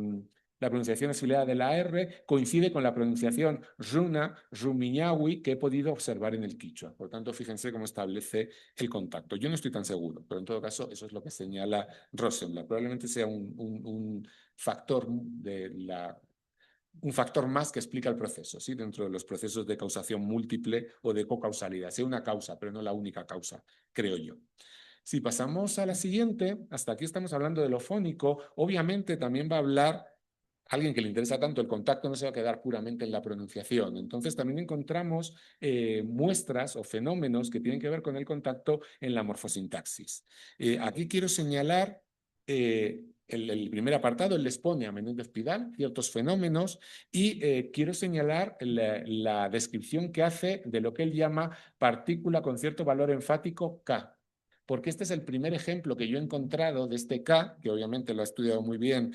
la pronunciación auxiliar de la R coincide con la pronunciación runa, rumiñahui, que he podido observar en el quichua. Por tanto, fíjense cómo establece el contacto. Yo no estoy tan seguro, pero en todo caso eso es lo que señala Rosenblatt. Probablemente sea un factor un factor más que explica el proceso, ¿sí? Dentro de los procesos de causación múltiple o de cocausalidad. Sea una causa, pero no la única causa, creo yo. Si pasamos a la siguiente, hasta aquí estamos hablando de lo fónico, obviamente también va a hablar alguien que le interesa tanto el contacto, no se va a quedar puramente en la pronunciación. Entonces también encontramos muestras o fenómenos que tienen que ver con el contacto en la morfosintaxis. Aquí quiero señalar el primer apartado, él les pone a Menéndez Pidal ciertos fenómenos y quiero señalar la descripción que hace de lo que él llama partícula con cierto valor enfático K. Porque este es el primer ejemplo que yo he encontrado de este K, que obviamente lo ha estudiado muy bien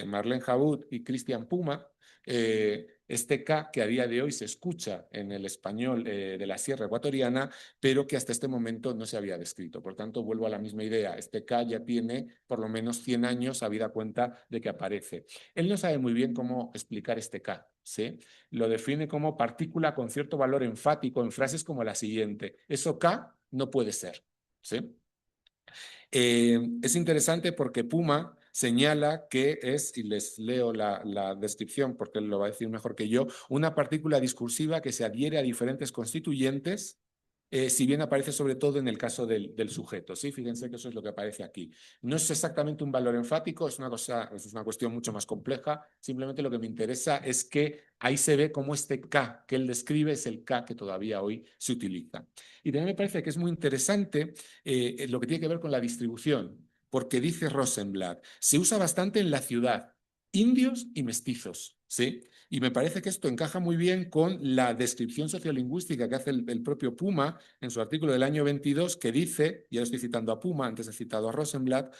Marlene Jabut y Cristian Puma, este K que a día de hoy se escucha en el español de la Sierra Ecuatoriana, pero que hasta este momento no se había descrito. Por tanto, vuelvo a la misma idea. Este K ya tiene por lo menos 100 años habida cuenta de que aparece. Él no sabe muy bien cómo explicar este K, ¿sí? Lo define como partícula con cierto valor enfático en frases como la siguiente. Eso K no puede ser. ¿Sí? Es interesante porque Puma señala que es, y les leo la descripción porque él lo va a decir mejor que yo, una partícula discursiva que se adhiere a diferentes constituyentes si bien aparece sobre todo en el caso del sujeto. ¿Sí? Fíjense que eso es lo que aparece aquí. No es exactamente un valor enfático, es una cuestión mucho más compleja. Simplemente lo que me interesa es que ahí se ve cómo este K que él describe es el K que todavía hoy se utiliza. Y también me parece que es muy interesante lo que tiene que ver con la distribución, porque dice Rosenblatt, se usa bastante en la ciudad, indios y mestizos, ¿sí? Y me parece que esto encaja muy bien con la descripción sociolingüística que hace el propio Puma en su artículo del año 22, que dice, ya lo estoy citando a Puma, antes he citado a Rosenblatt,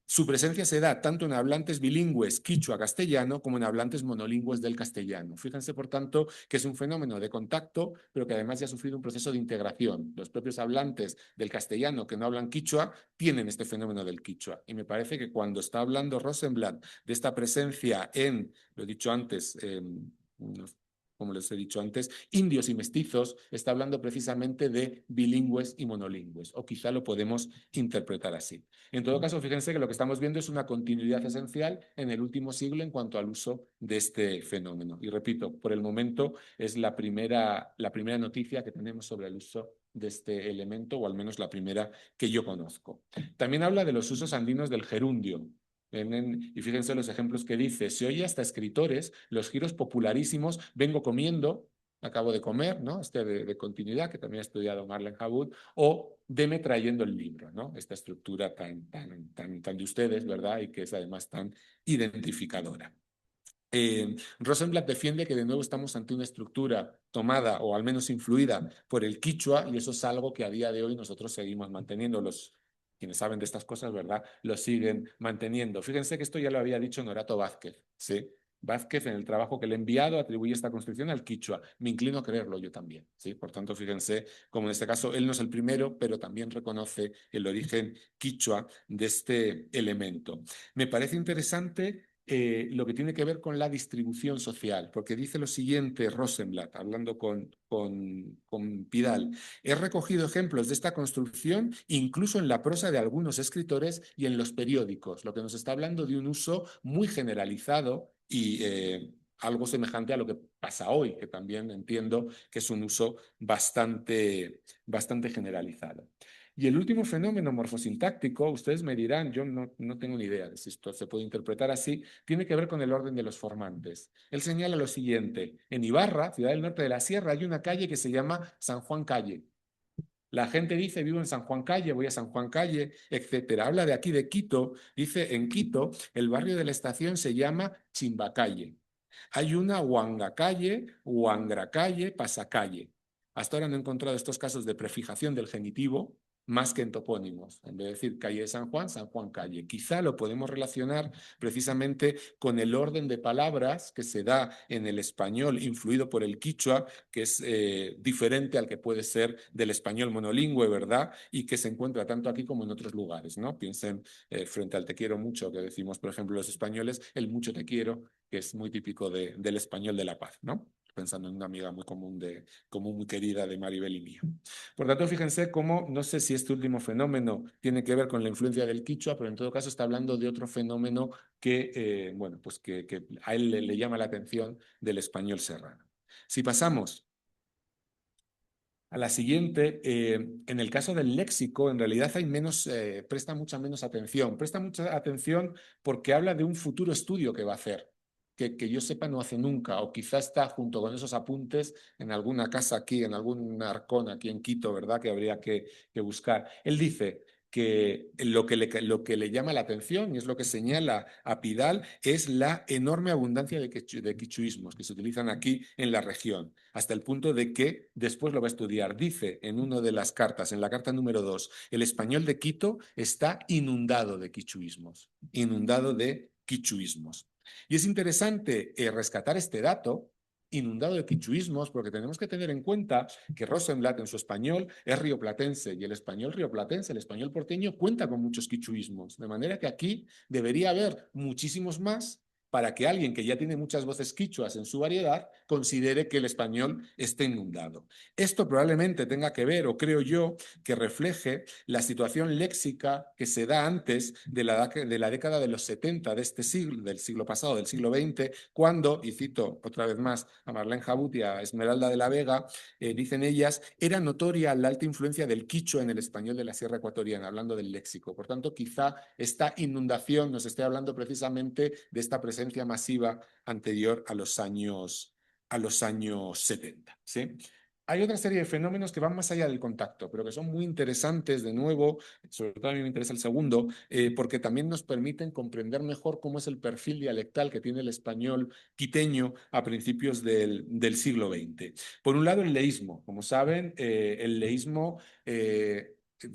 su presencia se da tanto en hablantes bilingües quichua-castellano como en hablantes monolingües del castellano. Fíjense, por tanto, que es un fenómeno de contacto, pero que además ya ha sufrido un proceso de integración. Los propios hablantes del castellano que no hablan quichua tienen este fenómeno del quichua. Y me parece que cuando está hablando Rosenblatt de esta presencia en, lo he dicho antes, como les he dicho antes, indios y mestizos, está hablando precisamente de bilingües y monolingües, o quizá lo podemos interpretar así. En todo caso, fíjense que lo que estamos viendo es una continuidad esencial en el último siglo en cuanto al uso de este fenómeno. Y repito, por el momento es la primera noticia que tenemos sobre el uso de este elemento, o al menos la primera que yo conozco. También habla de los usos andinos del gerundio. Y fíjense los ejemplos que dice, se oye hasta escritores, los giros popularísimos, vengo comiendo, acabo de comer, ¿no? De continuidad, que también ha estudiado Marlene Hawood, o deme trayendo el libro, ¿no? Esta estructura tan de ustedes, ¿verdad? Y que es además tan identificadora. Rosenblatt defiende que de nuevo estamos ante una estructura tomada o al menos influida por el quichua, y eso es algo que a día de hoy nosotros seguimos manteniendo. Quienes saben de estas cosas, ¿verdad?, lo siguen manteniendo. Fíjense que esto ya lo había dicho Norato Vázquez, ¿sí? Vázquez, en el trabajo que le he enviado, atribuye esta construcción al quichua. Me inclino a creerlo yo también, ¿sí? Por tanto, fíjense, como en este caso él no es el primero, pero también reconoce el origen quichua de este elemento. Me parece interesante lo que tiene que ver con la distribución social, porque dice lo siguiente Rosenblatt, hablando con Pidal: he recogido ejemplos de esta construcción incluso en la prosa de algunos escritores y en los periódicos, lo que nos está hablando de un uso muy generalizado y algo semejante a lo que pasa hoy, que también entiendo que es un uso bastante generalizado. Y el último fenómeno morfosintáctico, ustedes me dirán, yo no tengo ni idea de si esto se puede interpretar así, tiene que ver con el orden de los formantes. Él señala lo siguiente: en Ibarra, ciudad del norte de la sierra, hay una calle que se llama San Juan Calle. La gente dice, vivo en San Juan Calle, voy a San Juan Calle, etcétera. Habla de aquí de Quito, dice, en Quito el barrio de la estación se llama Chimbacalle. Hay una Huangacalle, Huangracalle, Pasacalle. Hasta ahora no he encontrado estos casos de prefijación del genitivo más que en topónimos. En vez de decir calle de San Juan Calle. Quizá lo podemos relacionar precisamente con el orden de palabras que se da en el español influido por el quichua, que es diferente al que puede ser del español monolingüe, ¿verdad? Y que se encuentra tanto aquí como en otros lugares, ¿no? Piensen frente al te quiero mucho, que decimos, por ejemplo, los españoles, el mucho te quiero, que es muy típico del español de La Paz, ¿no? Pensando en una amiga muy muy querida de Maribel y mía. Por tanto, fíjense cómo, no sé si este último fenómeno tiene que ver con la influencia del quichua, pero en todo caso está hablando de otro fenómeno que, bueno, pues que a él le llama la atención del español serrano. Si pasamos a la siguiente, en el caso del léxico, en realidad hay presta mucha menos atención. Presta mucha atención porque habla de un futuro estudio que va a hacer, que yo sepa no hace nunca, o quizá está junto con esos apuntes en alguna casa aquí, en algún arcón aquí en Quito, ¿verdad?, que habría que buscar. Él dice que lo que le llama la atención, y es lo que señala a Pidal, es la enorme abundancia de quichuismos que se utilizan aquí en la región, hasta el punto de que después lo va a estudiar. Dice en una de las cartas, en la carta número 2, el español de Quito está inundado de quichuismos, inundado de quichuismos. Y es interesante rescatar este dato, inundado de quichuismos, porque tenemos que tener en cuenta que Rosenblatt en su español es rioplatense, y el español rioplatense, el español porteño, cuenta con muchos quichuismos, de manera que aquí debería haber muchísimos más, para que alguien que ya tiene muchas voces quichuas en su variedad considere que el español está inundado. Esto probablemente tenga que ver, o creo yo, que refleje la situación léxica que se da antes de la década de los 70 de este siglo, del siglo pasado, del siglo XX, cuando, y cito otra vez más a Marlene Jabut y a Esmeralda de la Vega, dicen ellas, era notoria la alta influencia del quichua en el español de la Sierra Ecuatoriana, hablando del léxico. Por tanto, quizá esta inundación nos esté hablando precisamente de esta presencia masiva anterior a los años 70. ¿Sí? Hay otra serie de fenómenos que van más allá del contacto, pero que son muy interesantes, de nuevo, sobre todo a mí me interesa el segundo, porque también nos permiten comprender mejor cómo es el perfil dialectal que tiene el español quiteño a principios del siglo XX. Por un lado, el leísmo. Como saben, el leísmo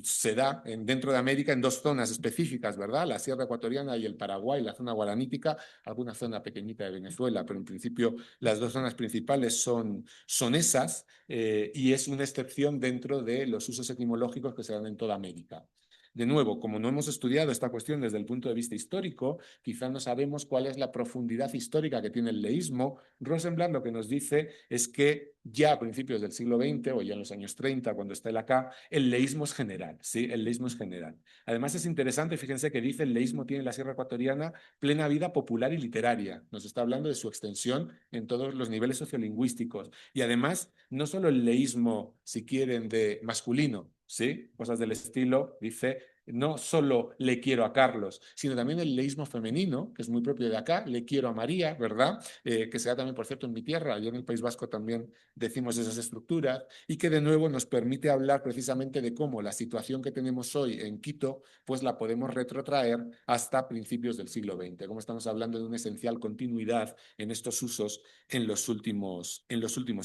se da dentro de América en dos zonas específicas, ¿verdad? La Sierra Ecuatoriana y el Paraguay, la zona guaranítica, alguna zona pequeñita de Venezuela, pero en principio las dos zonas principales son esas, y es una excepción dentro de los usos etimológicos que se dan en toda América. De nuevo, como no hemos estudiado esta cuestión desde el punto de vista histórico, quizá no sabemos cuál es la profundidad histórica que tiene el leísmo. Rosenblatt lo que nos dice es que ya a principios del siglo XX o ya en los años 30, cuando está él acá, el leísmo es general, ¿sí? El leísmo es general. Además es interesante, fíjense que dice el leísmo tiene en la Sierra Ecuatoriana plena vida popular y literaria. Nos está hablando de su extensión en todos los niveles sociolingüísticos. Y además, no solo el leísmo, si quieren, de masculino, ¿sí? Cosas del estilo, dice, no solo le quiero a Carlos, sino también el leísmo femenino, que es muy propio de acá, le quiero a María, ¿verdad? Que se da también, por cierto, en mi tierra, yo en el País Vasco también decimos esas estructuras, y que de nuevo nos permite hablar precisamente de cómo la situación que tenemos hoy en Quito, pues la podemos retrotraer hasta principios del siglo XX, como estamos hablando de una esencial continuidad en estos usos en los últimos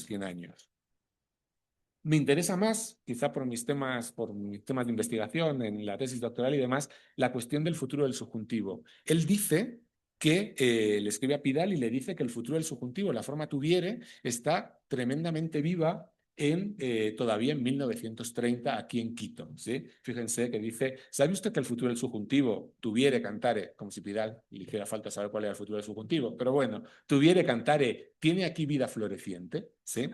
100 años. Me interesa más, quizá por mis temas de investigación en la tesis doctoral y demás, la cuestión del futuro del subjuntivo. Él dice que le escribe a Pidal y le dice que el futuro del subjuntivo, la forma tuviere, está tremendamente viva todavía en 1930 aquí en Quito. ¿Sí? Fíjense que dice, ¿sabe usted que el futuro del subjuntivo tuviere cantare, como si Pidal le hiciera falta saber cuál era el futuro del subjuntivo, pero bueno, tuviere cantare, tiene aquí vida floreciente, ¿sí?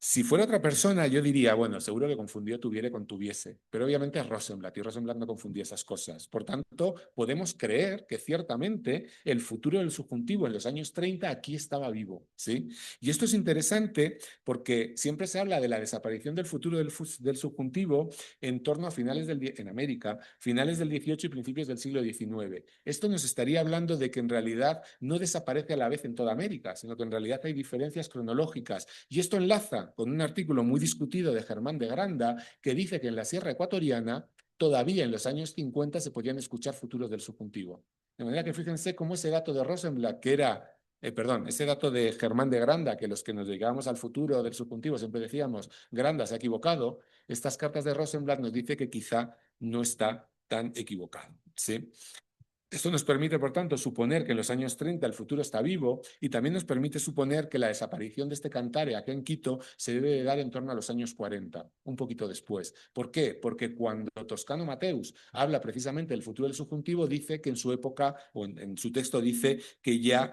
Si fuera otra persona, yo diría, bueno, seguro que confundió tuviere con tuviese, pero obviamente es Rosenblatt y Rosenblatt no confundía esas cosas. Por tanto, podemos creer que ciertamente el futuro del subjuntivo en los años 30 aquí estaba vivo, ¿sí? Y esto es interesante porque siempre se habla de la desaparición del futuro del subjuntivo en torno a en América, finales del 18 y principios del siglo XIX. Esto nos estaría hablando de que en realidad no desaparece a la vez en toda América, sino que en realidad hay diferencias cronológicas. Y esto enlaza con un artículo muy discutido de Germán de Granda que dice que en la Sierra Ecuatoriana todavía en los años 50 se podían escuchar futuros del subjuntivo. De manera que fíjense cómo ese dato de Rosenblatt, que era, ese dato de Germán de Granda, que los que nos llegábamos al futuro del subjuntivo siempre decíamos, Granda se ha equivocado, estas cartas de Rosenblatt nos dice que quizá no está tan equivocado, ¿sí? Esto nos permite, por tanto, suponer que en los años 30 el futuro está vivo y también nos permite suponer que la desaparición de este cantare aquí en Quito se debe de dar en torno a los años 40, un poquito después. ¿Por qué? Porque cuando Toscano Mateus habla precisamente del futuro del subjuntivo, dice que en su época, o en su texto dice que ya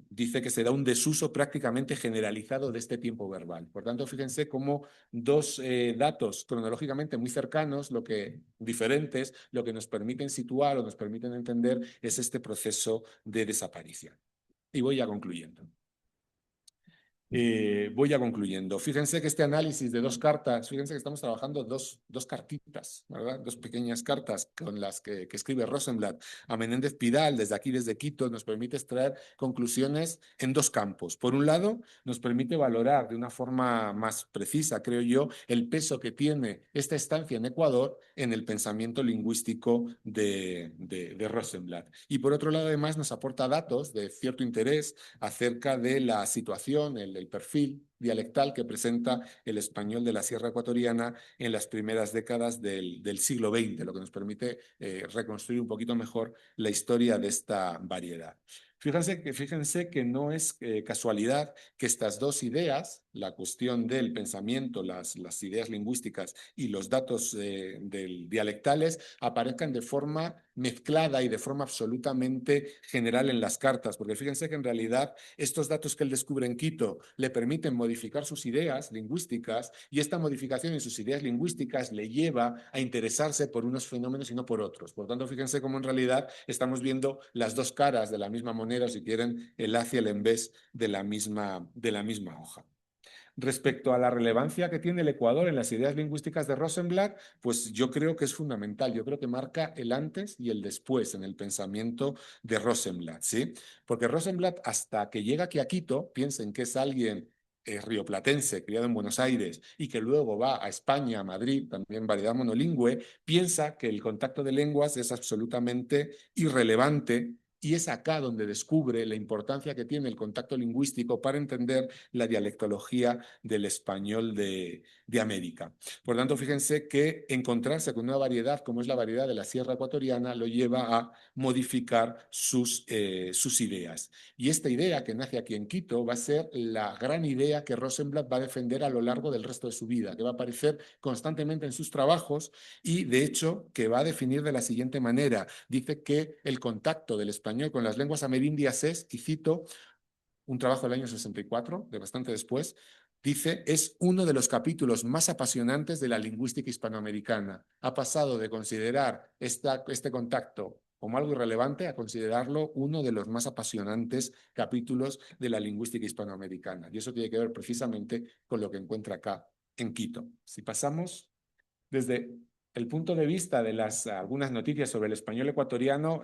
dice que se da un desuso prácticamente generalizado de este tiempo verbal. Por tanto, fíjense cómo dos datos cronológicamente muy cercanos, diferentes, lo que nos permiten situar o nos permiten entender es este proceso de desaparición. Y voy ya concluyendo. Fíjense que este análisis de dos cartas, fíjense que estamos trabajando dos cartitas, ¿verdad? Dos pequeñas cartas con las que escribe Rosenblatt a Menéndez Pidal desde aquí, desde Quito, nos permite extraer conclusiones en dos campos. Por un lado, nos permite valorar de una forma más precisa, creo yo, el peso que tiene esta estancia en Ecuador en el pensamiento lingüístico de Rosenblatt. Y por otro lado, además, nos aporta datos de cierto interés acerca de la situación, el perfil dialectal que presenta el español de la Sierra Ecuatoriana en las primeras décadas del siglo XX, lo que nos permite reconstruir un poquito mejor la historia de esta variedad. Fíjense que no es casualidad que estas dos ideas la cuestión del pensamiento, las ideas lingüísticas y los datos dialectales aparezcan de forma mezclada y de forma absolutamente general en las cartas, porque fíjense que en realidad estos datos que él descubre en Quito le permiten modificar sus ideas lingüísticas y esta modificación en sus ideas lingüísticas le lleva a interesarse por unos fenómenos y no por otros. Por tanto, fíjense cómo en realidad estamos viendo las dos caras de la misma moneda, o si quieren, el haz y el en vez de la misma hoja. Respecto a la relevancia que tiene el Ecuador en las ideas lingüísticas de Rosenblatt, pues yo creo que es fundamental. Yo creo que marca el antes y el después en el pensamiento de Rosenblatt, ¿sí? Porque Rosenblatt, hasta que llega aquí a Quito, piensen que es alguien rioplatense, criado en Buenos Aires, y que luego va a España, a Madrid, también variedad monolingüe, piensa que el contacto de lenguas es absolutamente irrelevante y es acá donde descubre la importancia que tiene el contacto lingüístico para entender la dialectología del español de América. Por tanto, fíjense que encontrarse con una variedad como es la variedad de la Sierra Ecuatoriana lo lleva a modificar sus ideas. Y esta idea que nace aquí en Quito va a ser la gran idea que Rosenblatt va a defender a lo largo del resto de su vida, que va a aparecer constantemente en sus trabajos y, de hecho, que va a definir de la siguiente manera. Dice que el contacto del español con las lenguas amerindias es, y cito, un trabajo del año 64, de bastante después, dice, es uno de los capítulos más apasionantes de la lingüística hispanoamericana. Ha pasado de considerar este contacto como algo irrelevante a considerarlo uno de los más apasionantes capítulos de la lingüística hispanoamericana. Y eso tiene que ver precisamente con lo que encuentra acá en Quito. Si pasamos desde el punto de vista de algunas noticias sobre el español ecuatoriano,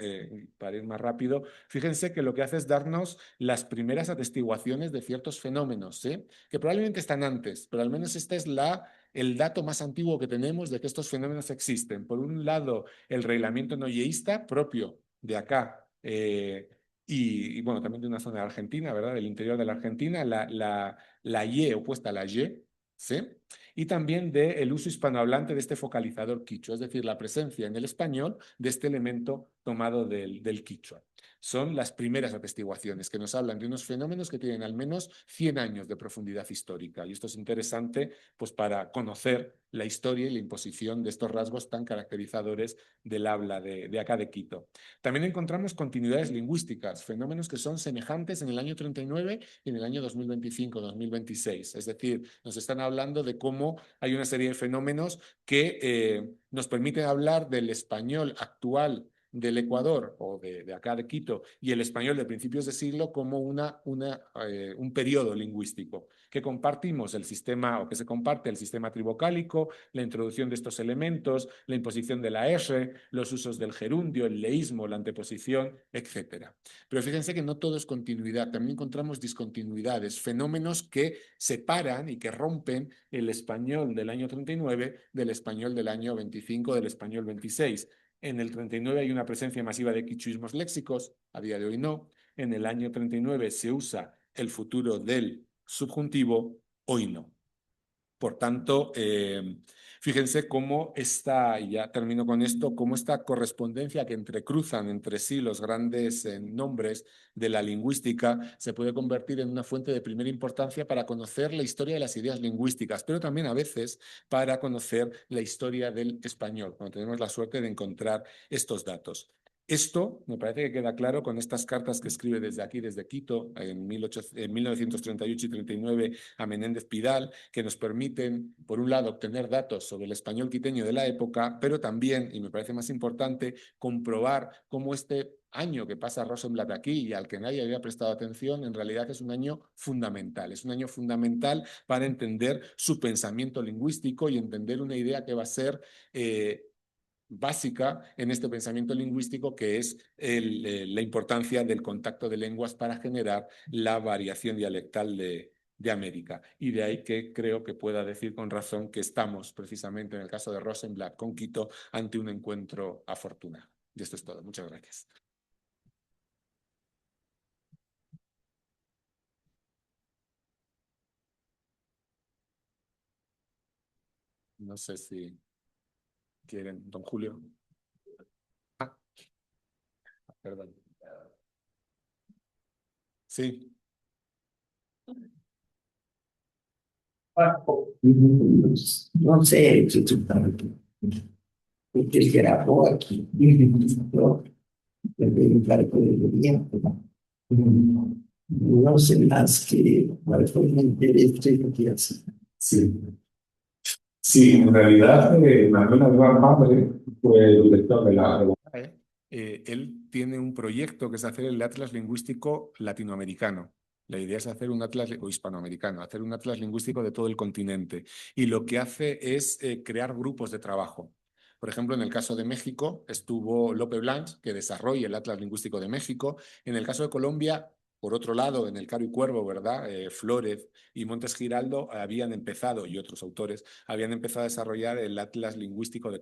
para ir más rápido, fíjense que lo que hace es darnos las primeras atestiguaciones de ciertos fenómenos, ¿sí? Que probablemente están antes, pero al menos este es el dato más antiguo que tenemos de que estos fenómenos existen. Por un lado, el reglamiento noyeísta propio de acá, y bueno, también de una zona de Argentina, ¿verdad? Del interior de la Argentina, la Y opuesta a la Y, ¿sí? Y también del uso hispanohablante de este focalizador quichua, es decir, la presencia en el español de este elemento tomado del quichua. Son las primeras atestiguaciones que nos hablan de unos fenómenos que tienen al menos 100 años de profundidad histórica. Y esto es interesante pues, para conocer la historia y la imposición de estos rasgos tan caracterizadores del habla de acá de Quito. También encontramos continuidades lingüísticas, fenómenos que son semejantes en el año 39 y en el año 2025-2026. Es decir, nos están hablando de cómo hay una serie de fenómenos que nos permiten hablar del español actual del Ecuador o de acá de Quito y el español de principios de siglo como un periodo lingüístico que compartimos el sistema o que se comparte el sistema trivocálico, la introducción de estos elementos, la imposición de la R, los usos del gerundio, el leísmo, la anteposición, etc. Pero fíjense que no todo es continuidad, también encontramos discontinuidades, fenómenos que separan y que rompen el español del año 39 del español del año 25, del español 26. En el 39 hay una presencia masiva de quichuismos léxicos, a día de hoy no. En el año 39 se usa el futuro del subjuntivo, hoy no. Por tanto, fíjense cómo esta, y ya termino con esto, cómo esta correspondencia que entrecruzan entre sí los grandes nombres de la lingüística se puede convertir en una fuente de primera importancia para conocer la historia de las ideas lingüísticas, pero también a veces para conocer la historia del español, cuando tenemos la suerte de encontrar estos datos. Esto me parece que queda claro con estas cartas que escribe desde aquí, desde Quito, en 1938 y 39 a Menéndez Pidal, que nos permiten, por un lado, obtener datos sobre el español quiteño de la época, pero también, y me parece más importante, comprobar cómo este año que pasa Rosenblatt aquí y al que nadie había prestado atención, en realidad es un año fundamental. Es un año fundamental para entender su pensamiento lingüístico y entender una idea que va a ser básica en este pensamiento lingüístico, que es la importancia del contacto de lenguas para generar la variación dialectal de América. Y de ahí que creo que pueda decir con razón que estamos precisamente en el caso de Rosenblatt con Quito ante un encuentro afortunado. Y esto es todo. Muchas gracias. No sé si quieren, don Julio. Ah, perdón. Sí. No sé, porque él grabó aquí, yo le doy un cargo de gobierno. No sé más que cuál fue el interés de lo que hace. Sí. Sí, en realidad, Manuel Aguilar Padre fue el director de la... Él tiene un proyecto que es hacer el Atlas Lingüístico Latinoamericano. La idea es hacer un atlas, o hispanoamericano, hacer un atlas lingüístico de todo el continente. Y lo que hace es crear grupos de trabajo. Por ejemplo, en el caso de México estuvo Lope Blanch, que desarrolla el Atlas Lingüístico de México. En el caso de Colombia, por otro lado, en el Caro y Cuervo, ¿verdad? Flórez y Montes Giraldo habían empezado, y otros autores, habían empezado a desarrollar el Atlas Lingüístico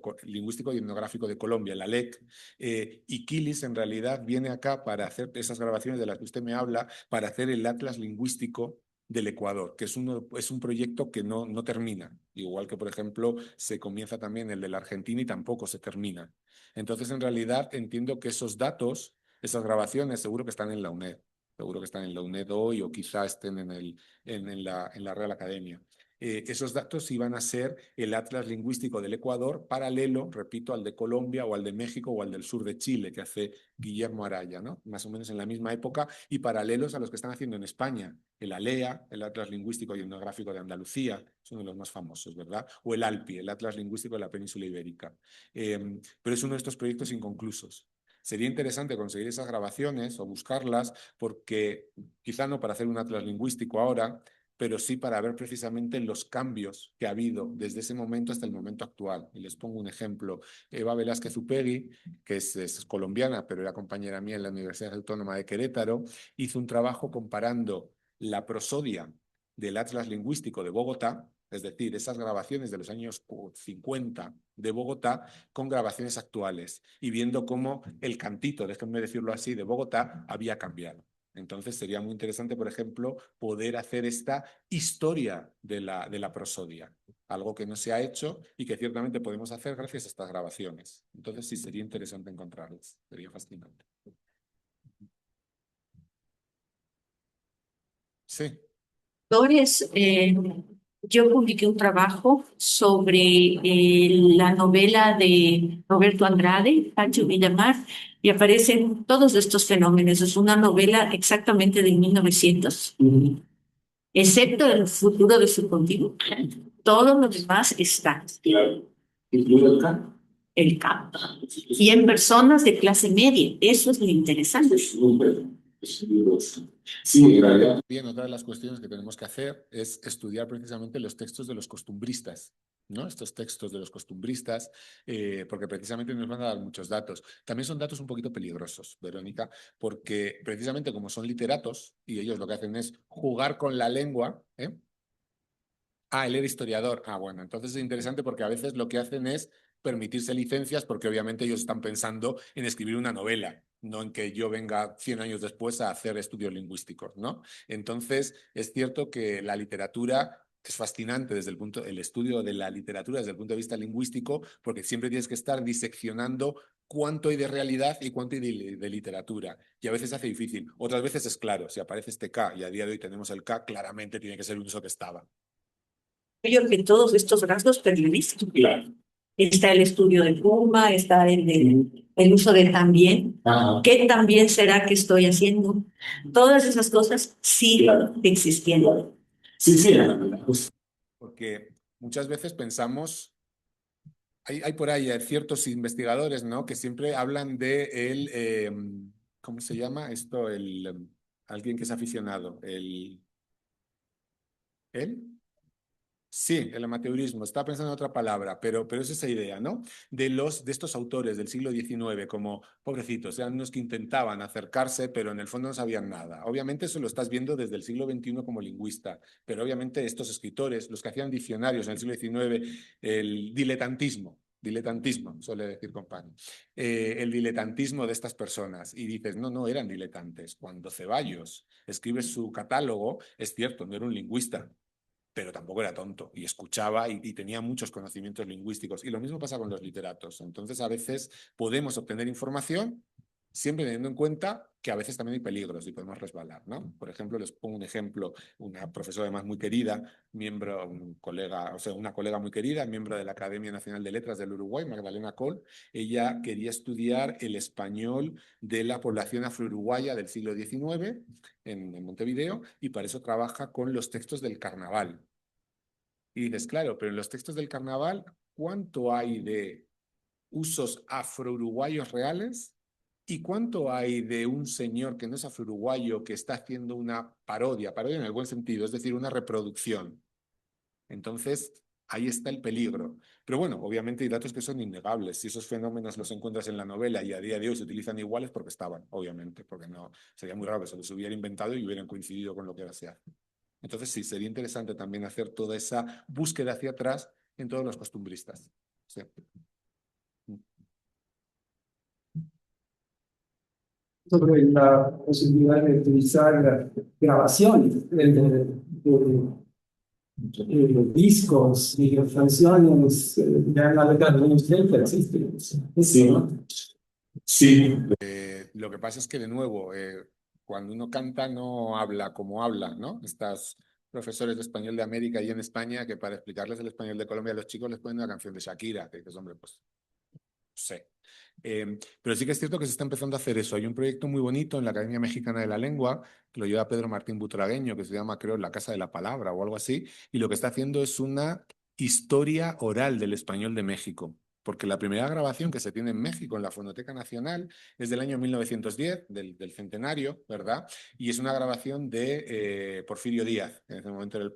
y Etnográfico de Colombia, el ALEC. Y Kilis en realidad viene acá para hacer esas grabaciones de las que usted me habla, para hacer el Atlas Lingüístico del Ecuador, que es un proyecto que no termina, igual que por ejemplo se comienza también el de la Argentina y tampoco se termina. Entonces en realidad entiendo que esos datos, esas grabaciones seguro que están en la UNED, seguro que están en la UNED hoy o quizá estén en la Real Academia. Esos datos iban a ser el Atlas Lingüístico del Ecuador, paralelo, repito, al de Colombia o al de México o al del sur de Chile, que hace Guillermo Araya, ¿no? Más o menos en la misma época, y paralelos a los que están haciendo en España, el ALEA, el Atlas Lingüístico y Etnográfico de Andalucía, es uno de los más famosos, ¿verdad? O el ALPI, el Atlas Lingüístico de la Península Ibérica. Pero es uno de estos proyectos inconclusos. Sería interesante conseguir esas grabaciones o buscarlas, porque quizá no para hacer un atlas lingüístico ahora, pero sí para ver precisamente los cambios que ha habido desde ese momento hasta el momento actual. Y les pongo un ejemplo. Eva Velázquez Upegui, que es colombiana, pero era compañera mía en la Universidad Autónoma de Querétaro, hizo un trabajo comparando la prosodia del Atlas Lingüístico de Bogotá, es decir, esas grabaciones de los años 50 de Bogotá con grabaciones actuales y viendo cómo el cantito, déjenme decirlo así, de Bogotá había cambiado. Entonces sería muy interesante, por ejemplo, poder hacer esta historia de la prosodia, algo que no se ha hecho y que ciertamente podemos hacer gracias a estas grabaciones. Entonces sí, sería interesante encontrarlas, sería fascinante. Sí. Doctores, yo publiqué un trabajo sobre la novela de Roberto Andrade, Pancho Villamar, y aparecen todos estos fenómenos. Es una novela exactamente de 1900, excepto el futuro de su continuo. Todo lo demás está. Claro. ¿Incluye el canto? El campo. Y en personas de clase media. Eso es lo interesante. Sí, en realidad. Bien, otra de las cuestiones que tenemos que hacer es estudiar precisamente los textos de los costumbristas, ¿no? Estos textos de los costumbristas, porque precisamente nos van a dar muchos datos. También son datos un poquito peligrosos, Verónica, porque precisamente como son literatos y ellos lo que hacen es jugar con la lengua, ¿eh? Ah, él era historiador. Ah, bueno, entonces es interesante porque a veces lo que hacen es permitirse licencias porque obviamente ellos están pensando en escribir una novela, no en que yo venga 100 años después a hacer estudios lingüísticos, ¿no? Entonces, es cierto que la literatura es fascinante el estudio de la literatura desde el punto de vista lingüístico, porque siempre tienes que estar diseccionando cuánto hay de realidad y cuánto hay de literatura. Y a veces se hace difícil. Otras veces es claro, si aparece este K y a día de hoy tenemos el K, claramente tiene que ser un uso que estaba. Yo creo que todos estos rasgos periodísticos. Claro. Está el estudio de Puma, está el uso de también. Ajá. ¿Qué también será que estoy haciendo? Todas esas cosas siguen existiendo. Sí, sí. Porque muchas veces pensamos, hay por ahí ciertos investigadores, ¿no? Que siempre hablan de ¿cómo se llama esto? Alguien que es aficionado, ¿él? Sí, el amateurismo. Estaba pensando en otra palabra, pero es esa idea, ¿no? De estos autores del siglo XIX, como pobrecitos, eran unos que intentaban acercarse, pero en el fondo no sabían nada. Obviamente eso lo estás viendo desde el siglo XXI como lingüista, pero obviamente estos escritores, los que hacían diccionarios en el siglo XIX, el diletantismo, suele decir compañero, el diletantismo de estas personas. Y dices, no, eran diletantes. Cuando Ceballos escribe su catálogo, es cierto, no era un lingüista, pero tampoco era tonto y escuchaba y tenía muchos conocimientos lingüísticos. Y lo mismo pasa con los literatos. Entonces, a veces podemos obtener información siempre teniendo en cuenta que a veces también hay peligros y podemos resbalar, ¿no? Por ejemplo, les pongo un ejemplo, una profesora además muy querida, miembro, un colega, o sea, una colega muy querida, miembro de la Academia Nacional de Letras del Uruguay, Magdalena Coll. Ella quería estudiar el español de la población afro-uruguaya del siglo XIX en Montevideo, y para eso trabaja con los textos del carnaval. Y dices, claro, pero en los textos del carnaval, ¿cuánto hay de usos afro-uruguayos reales? ¿Y cuánto hay de un señor que no es afro-uruguayo que está haciendo una parodia en el buen sentido, es decir, una reproducción? Entonces, ahí está el peligro. Pero bueno, obviamente hay datos que son innegables. Si esos fenómenos los encuentras en la novela y a día de hoy se utilizan iguales, porque estaban, obviamente, porque no sería muy raro que se los hubiera inventado y hubieran coincidido con lo que ahora se hace. Entonces, sí, sería interesante también hacer toda esa búsqueda hacia atrás en todos los costumbristas. Sí. Sobre la posibilidad de utilizar grabaciones de discos y canciones ya en la década de los años 30 existen. Sí, ¿No? sí, Lo que pasa es que, de nuevo, cuando uno canta no habla como habla, ¿no? Estas profesores de español de América y en España que para explicarles el español de Colombia a los chicos les ponen una canción de Shakira, que dices, hombre, pues, no sé. Pero sí que es cierto que se está empezando a hacer eso. Hay un proyecto muy bonito en la Academia Mexicana de la Lengua, que lo lleva Pedro Martín Butragueño, que se llama, creo, La Casa de la Palabra o algo así, y lo que está haciendo es una historia oral del español de México. Porque la primera grabación que se tiene en México en la Fonoteca Nacional es del año 1910, del centenario, ¿verdad? Y es una grabación de Porfirio Díaz, en ese momento era el,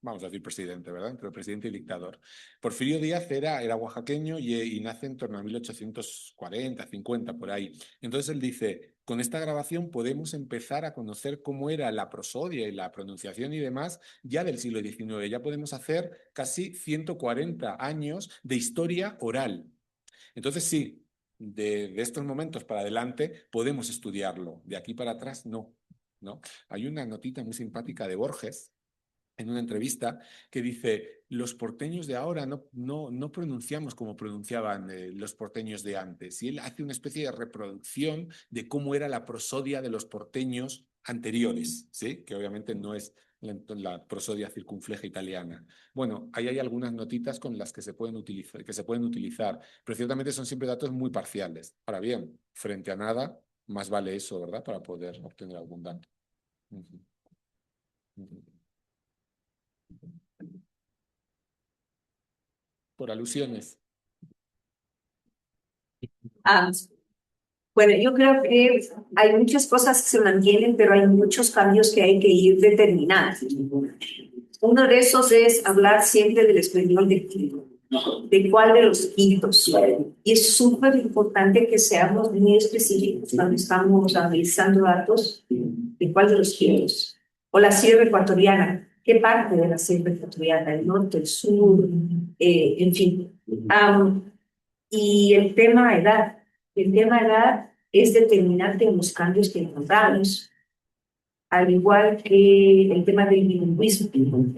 vamos a decir, presidente, ¿verdad? Entre el presidente y dictador. Porfirio Díaz era oaxaqueño y nace en torno a 1840, 50, por ahí. Entonces él dice, con esta grabación podemos empezar a conocer cómo era la prosodia y la pronunciación y demás ya del siglo XIX. Ya podemos hacer casi 140 años de historia oral. Entonces sí, de estos momentos para adelante podemos estudiarlo. De aquí para atrás, no. ¿No? Hay una notita muy simpática de Borges, en una entrevista, que dice, los porteños de ahora no pronunciamos como pronunciaban los porteños de antes. Y él hace una especie de reproducción de cómo era la prosodia de los porteños anteriores, ¿sí? Que obviamente no es la prosodia circunfleja italiana. Bueno, ahí hay algunas notitas con las que se pueden utilizar, pero ciertamente son siempre datos muy parciales. Ahora bien, frente a nada, más vale eso, ¿verdad? Para poder obtener algún dato. Por alusiones. Ah, bueno, yo creo que hay muchas cosas que se mantienen, pero hay muchos cambios que hay que ir determinando. Uno de esos es hablar siempre del español de Quito, de cuál de los quitos. Y es súper importante que seamos muy específicos cuando estamos analizando datos de cuál de los quitos. O la sierra ecuatoriana, ¿qué parte de la sierra ecuatoriana? ¿El norte, el sur? En fin. Y el tema edad. El tema edad es determinante en los cambios que encontramos, al igual que el tema del bilingüismo.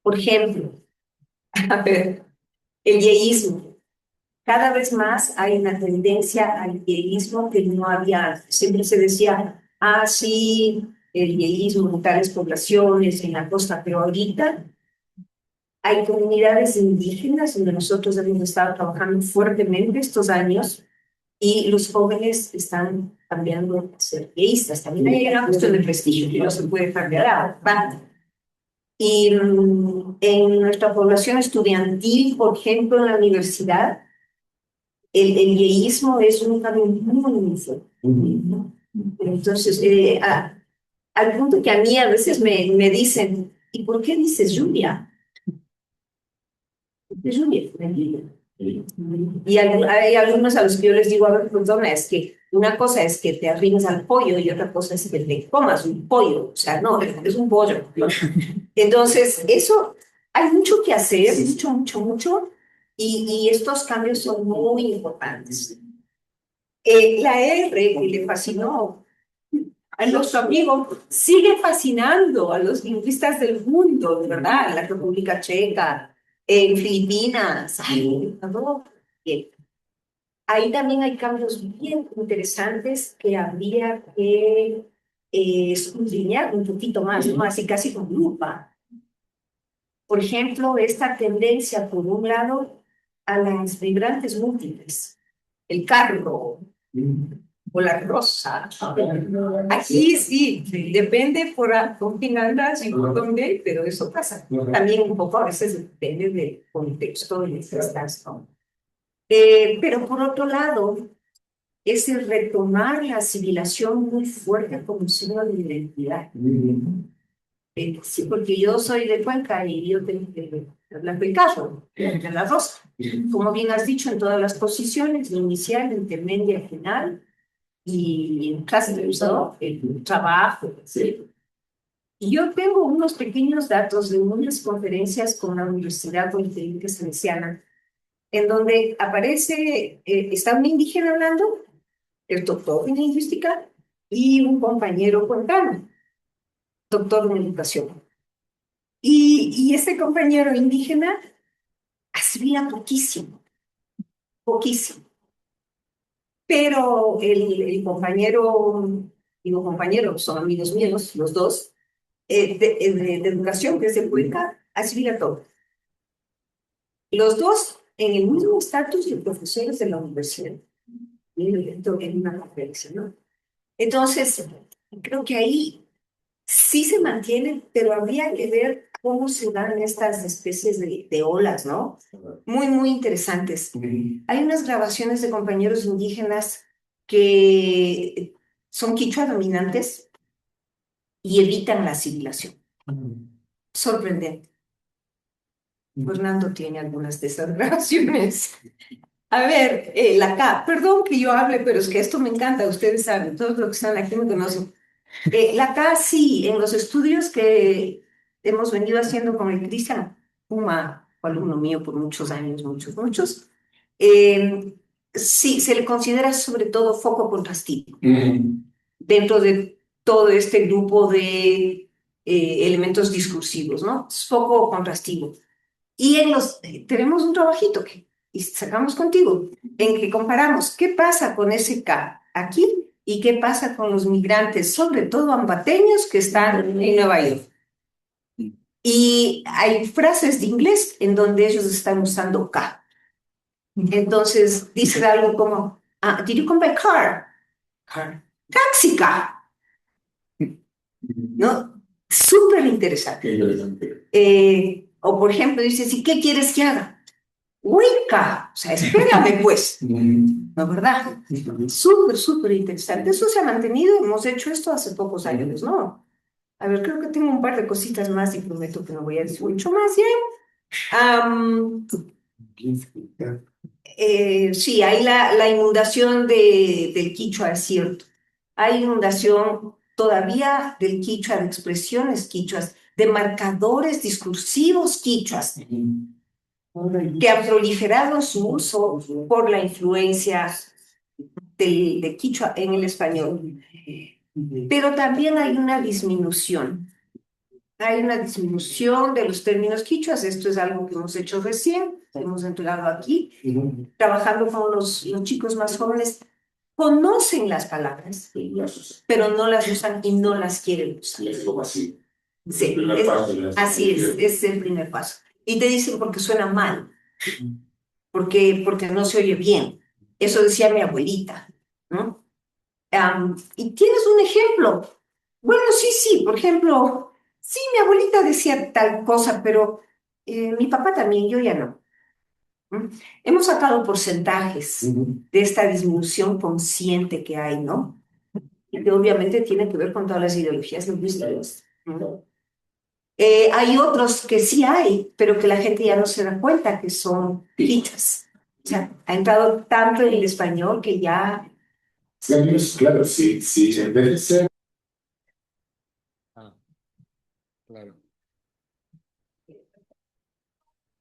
Por ejemplo, a ver, el yeísmo. Cada vez más hay una tendencia al yeísmo que no había antes. Siempre se decía, ah, sí, el yeísmo en tales poblaciones, en la costa, pero ahorita hay comunidades indígenas donde nosotros hemos estado trabajando fuertemente estos años y los jóvenes están cambiando a ser yeístas. También hay una cuestión de prestigio que no se puede dejar de lado. Y en nuestra población estudiantil, por ejemplo, en la universidad, el yeísmo es un cambio muy fuerte. Entonces, al punto que a mí a veces me dicen, ¿y por qué dices lluvia? Es lluvia. Y hay algunos a los que yo les digo, a ver, perdona, es que una cosa es que te arrimes al pollo y otra cosa es que te comas un pollo. O sea, no, es un pollo, ¿no? Entonces, eso, hay mucho que hacer, mucho, y estos cambios son muy importantes. La R que le fascinó a nuestro amigo sigue fascinando a los lingüistas del mundo, de verdad, en la República Checa, en Filipinas. Ay, no, bien. ahí también hay cambios bien interesantes que habría que escudriñar un poquito más, ¿no? Así casi con lupa. Por ejemplo, esta tendencia, por un lado, a las vibrantes múltiples, el carro o la rosa. Aquí sí, depende con quién andas y por dónde, pero eso pasa. También un poco a veces depende del contexto en el que estás, ¿no? Pero por otro lado, es el retomar la asimilación muy fuerte como signo de identidad. Sí, porque yo soy de Cuenca y yo tengo que hablar del carro, de la rosa. Como bien has dicho, en todas las posiciones, inicial, intermedia, final, y en clases, ¿no? El trabajo, etc. Y yo tengo unos pequeños datos de unas conferencias con la Universidad Politécnica Salesiana, en donde aparece, está un indígena hablando, el doctor en lingüística, y un compañero cuencano, doctor en educación. Y este compañero indígena asimila poquísimo, poquísimo. Pero el compañero, digo compañero, son amigos míos, los dos, de educación, que es de Cuenca, asimila todo. Los dos en el mismo estatus de profesores de la universidad, en una conferencia, ¿no? Entonces, creo que ahí sí se mantiene, pero habría que ver cómo se dan estas especies de olas, ¿no? Muy, muy interesantes. Hay unas grabaciones de compañeros indígenas que son quichua dominantes y evitan la asimilación. Sorprendente. Fernando tiene algunas de esas grabaciones. A ver, la K, perdón que yo hable, pero es que esto me encanta, ustedes saben, todos los que están aquí me conocen. La K sí, en los estudios que hemos venido haciendo con el Cristian Puma, alumno mío por muchos años, muchos, sí, se le considera sobre todo foco contrastivo dentro de todo este grupo de elementos discursivos, ¿no? Es foco contrastivo. Y tenemos un trabajito que y sacamos contigo, en que comparamos qué pasa con ese K aquí y qué pasa con los migrantes, sobre todo ambateños que están en Nueva York. Y hay frases de inglés en donde ellos están usando K. Entonces dicen algo como, did you come by car? Car. Taxi car. ¿No? Súper interesante. O por ejemplo, dices, ¿y qué quieres que haga? Wicca, o sea, espérame pues, ¿no verdad? Súper, súper interesante. Eso se ha mantenido, hemos hecho esto hace pocos años, ¿no? A ver, creo que tengo un par de cositas más y prometo que no voy a decir mucho más, sí, hay la inundación del quichua, es cierto. Hay inundación todavía del quichua, de expresiones quichuas, de marcadores discursivos quichuas, que ha proliferado su uso por la influencia del quichua en el español. Pero también hay una disminución. Hay una disminución de los términos quichuas. Esto es algo que hemos hecho recién, hemos entregado aquí, trabajando con los chicos más jóvenes. Conocen las palabras, pero no las usan y no las quieren usar. Sí, así es el primer paso. Y te dicen porque suena mal, porque no se oye bien. Eso decía mi abuelita, ¿no? Y tienes un ejemplo. Bueno, sí, por ejemplo, sí, mi abuelita decía tal cosa, pero mi papá también, yo ya no. Hemos sacado porcentajes de esta disminución consciente que hay, ¿no? Y que obviamente tiene que ver con todas las ideologías lingüísticas. Hay otros que sí hay, pero que la gente ya no se da cuenta que son quichuas. O sea, ha entrado tanto en el español que ya... Claro, sí, en vez de ser... Claro.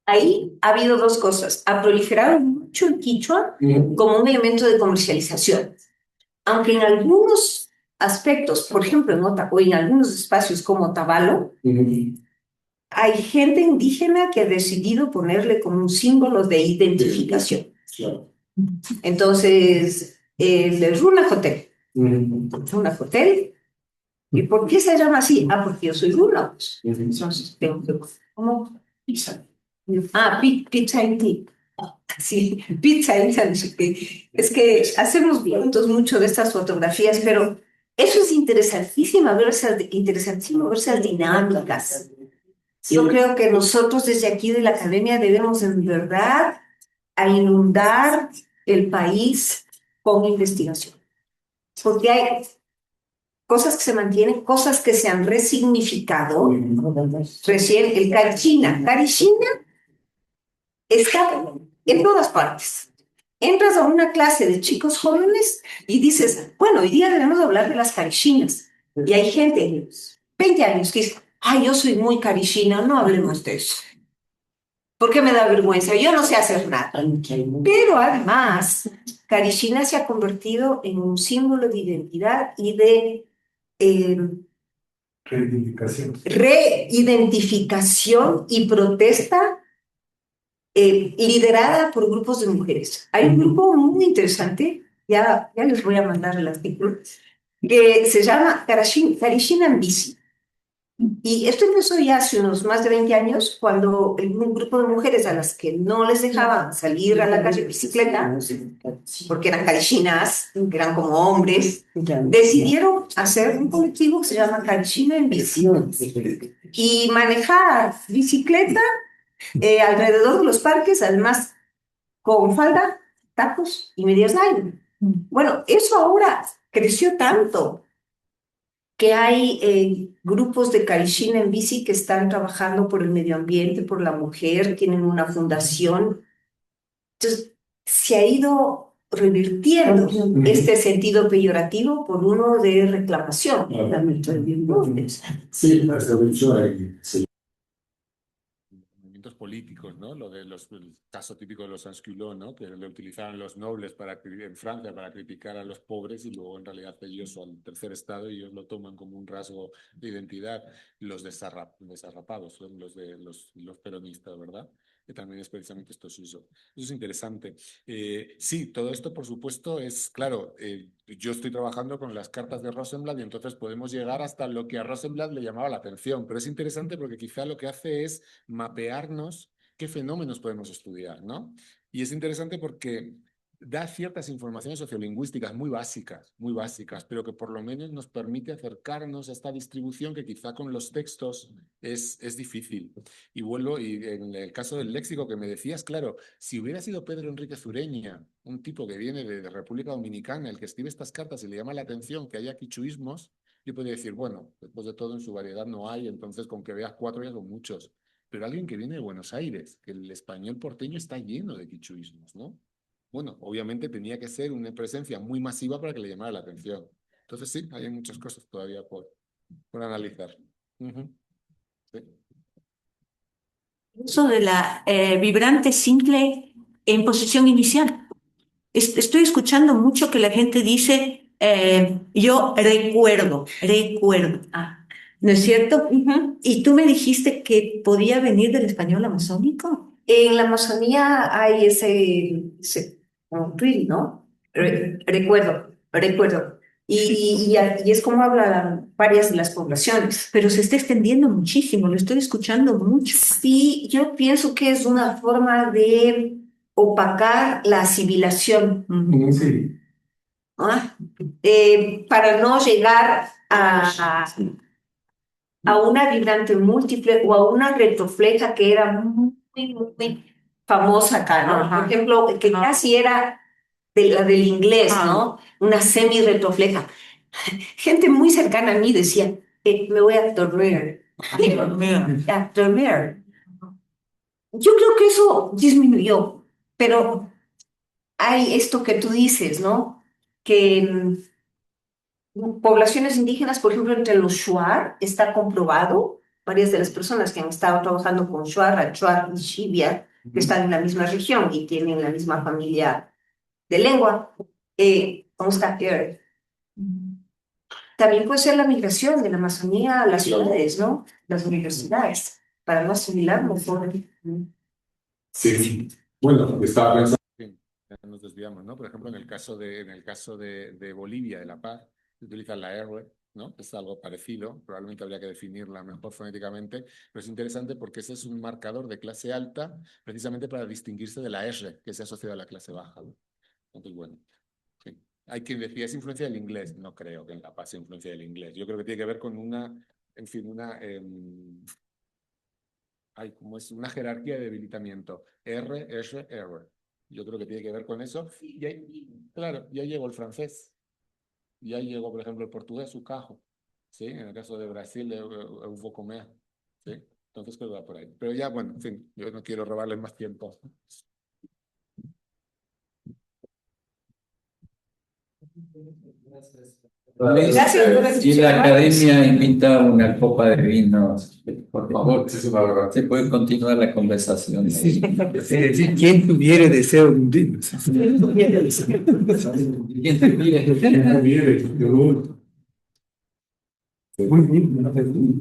Ahí ha habido dos cosas. Ha proliferado mucho el quichua como un elemento de comercialización. Aunque en algunos aspectos, por ejemplo, o en algunos espacios como Otavalo, hay gente indígena que ha decidido ponerle como un símbolo de identificación. Entonces, el Runa Hotel. Runa Hotel. ¿Y por qué se llama así? Ah, porque yo soy Runa, pues. Entonces, tengo que... ¿Cómo? Pizza. Ah, pizza en ti. Sí, pizza en no sé qué. Es que hacemos juntos mucho de estas fotografías, pero eso es interesantísimo ver esas dinámicas. Yo creo que nosotros desde aquí de la academia debemos en verdad a inundar el país con investigación, porque hay cosas que se mantienen, cosas que se han resignificado. Recién el Carichina. Carichina está en todas partes. Entras a una clase de chicos jóvenes y dices, bueno, hoy día debemos hablar de las carichinas. Y hay gente de 20 años que dice, ay, yo soy muy carichina, no hablemos de eso. Porque me da vergüenza, yo no sé hacer nada. Pero además, carichina se ha convertido en un símbolo de identidad y de reidentificación y protesta liderada por grupos de mujeres. Hay un grupo muy interesante, ya les voy a mandar el artículo, que se llama Carichina en Bici. Y esto empezó ya hace unos más de 20 años, cuando un grupo de mujeres a las que no les dejaban salir a la calle en bicicleta, porque eran carichinas, que eran como hombres, decidieron hacer un colectivo que se llama Carichina en Bici. Y manejar bicicleta alrededor de los parques, además con falda, tacos y medias nylon. Bueno, eso ahora creció tanto que hay grupos de Carichina en Bici que están trabajando por el medio ambiente, por la mujer, tienen una fundación. Entonces, se ha ido revirtiendo este sentido peyorativo por uno de reclamación. Sí, sí. Movimientos políticos, ¿no? Lo de el caso típico de los sansculottes, ¿no? Que le utilizaban los nobles en Francia para criticar a los pobres y luego en realidad ellos al tercer estado y ellos lo toman como un rasgo de identidad. Los desarrapados son los peronistas, ¿verdad? Que también es precisamente esto suyo. Eso es interesante. Sí, todo esto, por supuesto, es claro. Yo estoy trabajando con las cartas de Rosenblatt y entonces podemos llegar hasta lo que a Rosenblatt le llamaba la atención, pero es interesante porque quizá lo que hace es mapearnos qué fenómenos podemos estudiar, ¿no? Y es interesante porque da ciertas informaciones sociolingüísticas muy básicas, pero que por lo menos nos permite acercarnos a esta distribución que quizá con los textos es difícil. Y vuelvo, y en el caso del léxico que me decías, claro, si hubiera sido Pedro Enríquez Ureña, un tipo que viene de República Dominicana, el que escribe estas cartas y le llama la atención que haya quichuismos, yo podría decir, bueno, después de todo en su variedad no hay, entonces con que veas 4 ya son muchos. Pero alguien que viene de Buenos Aires, que el español porteño está lleno de quichuismos, ¿no? Bueno, obviamente tenía que ser una presencia muy masiva para que le llamara la atención. Entonces sí, hay muchas cosas todavía por analizar. Sí. Uso de la vibrante simple en posición inicial. Estoy escuchando mucho que la gente dice, yo recuerdo. Ah, ¿no es cierto? Y tú me dijiste que podía venir del español amazónico. En la Amazonía hay ese como tweet, ¿no? Recuerdo. Y es como hablan varias de las poblaciones. Pero se está extendiendo muchísimo, lo estoy escuchando mucho. Sí, yo pienso que es una forma de opacar la asimilación. Sí. ¿Ah? Para no llegar a una vibrante múltiple o a una retrofleja que era muy famosa acá, ¿no? Ajá. Por ejemplo, que casi era de la del inglés, ¿no? Una semi-retrofleja. Gente muy cercana a mí decía, me voy a dormir. A dormir. Yo creo que eso disminuyó, pero hay esto que tú dices, ¿no? Que poblaciones indígenas, por ejemplo, entre los Shuar, está comprobado, varias de las personas que han estado trabajando con Shuar, Achuar y Shibia, que están en la misma región y tienen la misma familia de lengua, vamos a ver. También puede ser la migración de la Amazonía a las ciudades, ¿no? Las universidades, para no asimilar mejor. Sí. Bueno, estaba pensando. Sí, ya nos desviamos, ¿no? Por ejemplo, en el caso de Bolivia, de La Paz, se utiliza la R, ¿no? Es algo parecido, probablemente habría que definirla mejor fonéticamente, pero es interesante porque ese es un marcador de clase alta precisamente para distinguirse de la R, que se ha asociado a la clase baja, ¿no? Entonces, bueno, sí. Hay quien decía, ¿es influencia del inglés? No creo que en La Paz sea influencia del inglés. Yo creo que tiene que ver con una, en fin, como es una jerarquía de debilitamiento. R, R, R. Yo creo que tiene que ver con eso. Y ahí, claro, ya llegó el francés. Ya llegó, por ejemplo, el portugués, o cajo. ¿Sí? En el caso de Brasil, eu vou comer. ¿Sí? Entonces, creo que va por ahí. Pero ya, bueno, en fin, yo no quiero robarles más tiempo. Gracias. Y la academia invita una copa de vino, por favor. Muchísimas Se puede continuar la conversación. Sí, es decir, ¿quién tuviera deseo de hundirnos? ¿Quién te pide? gracias. Muy bien.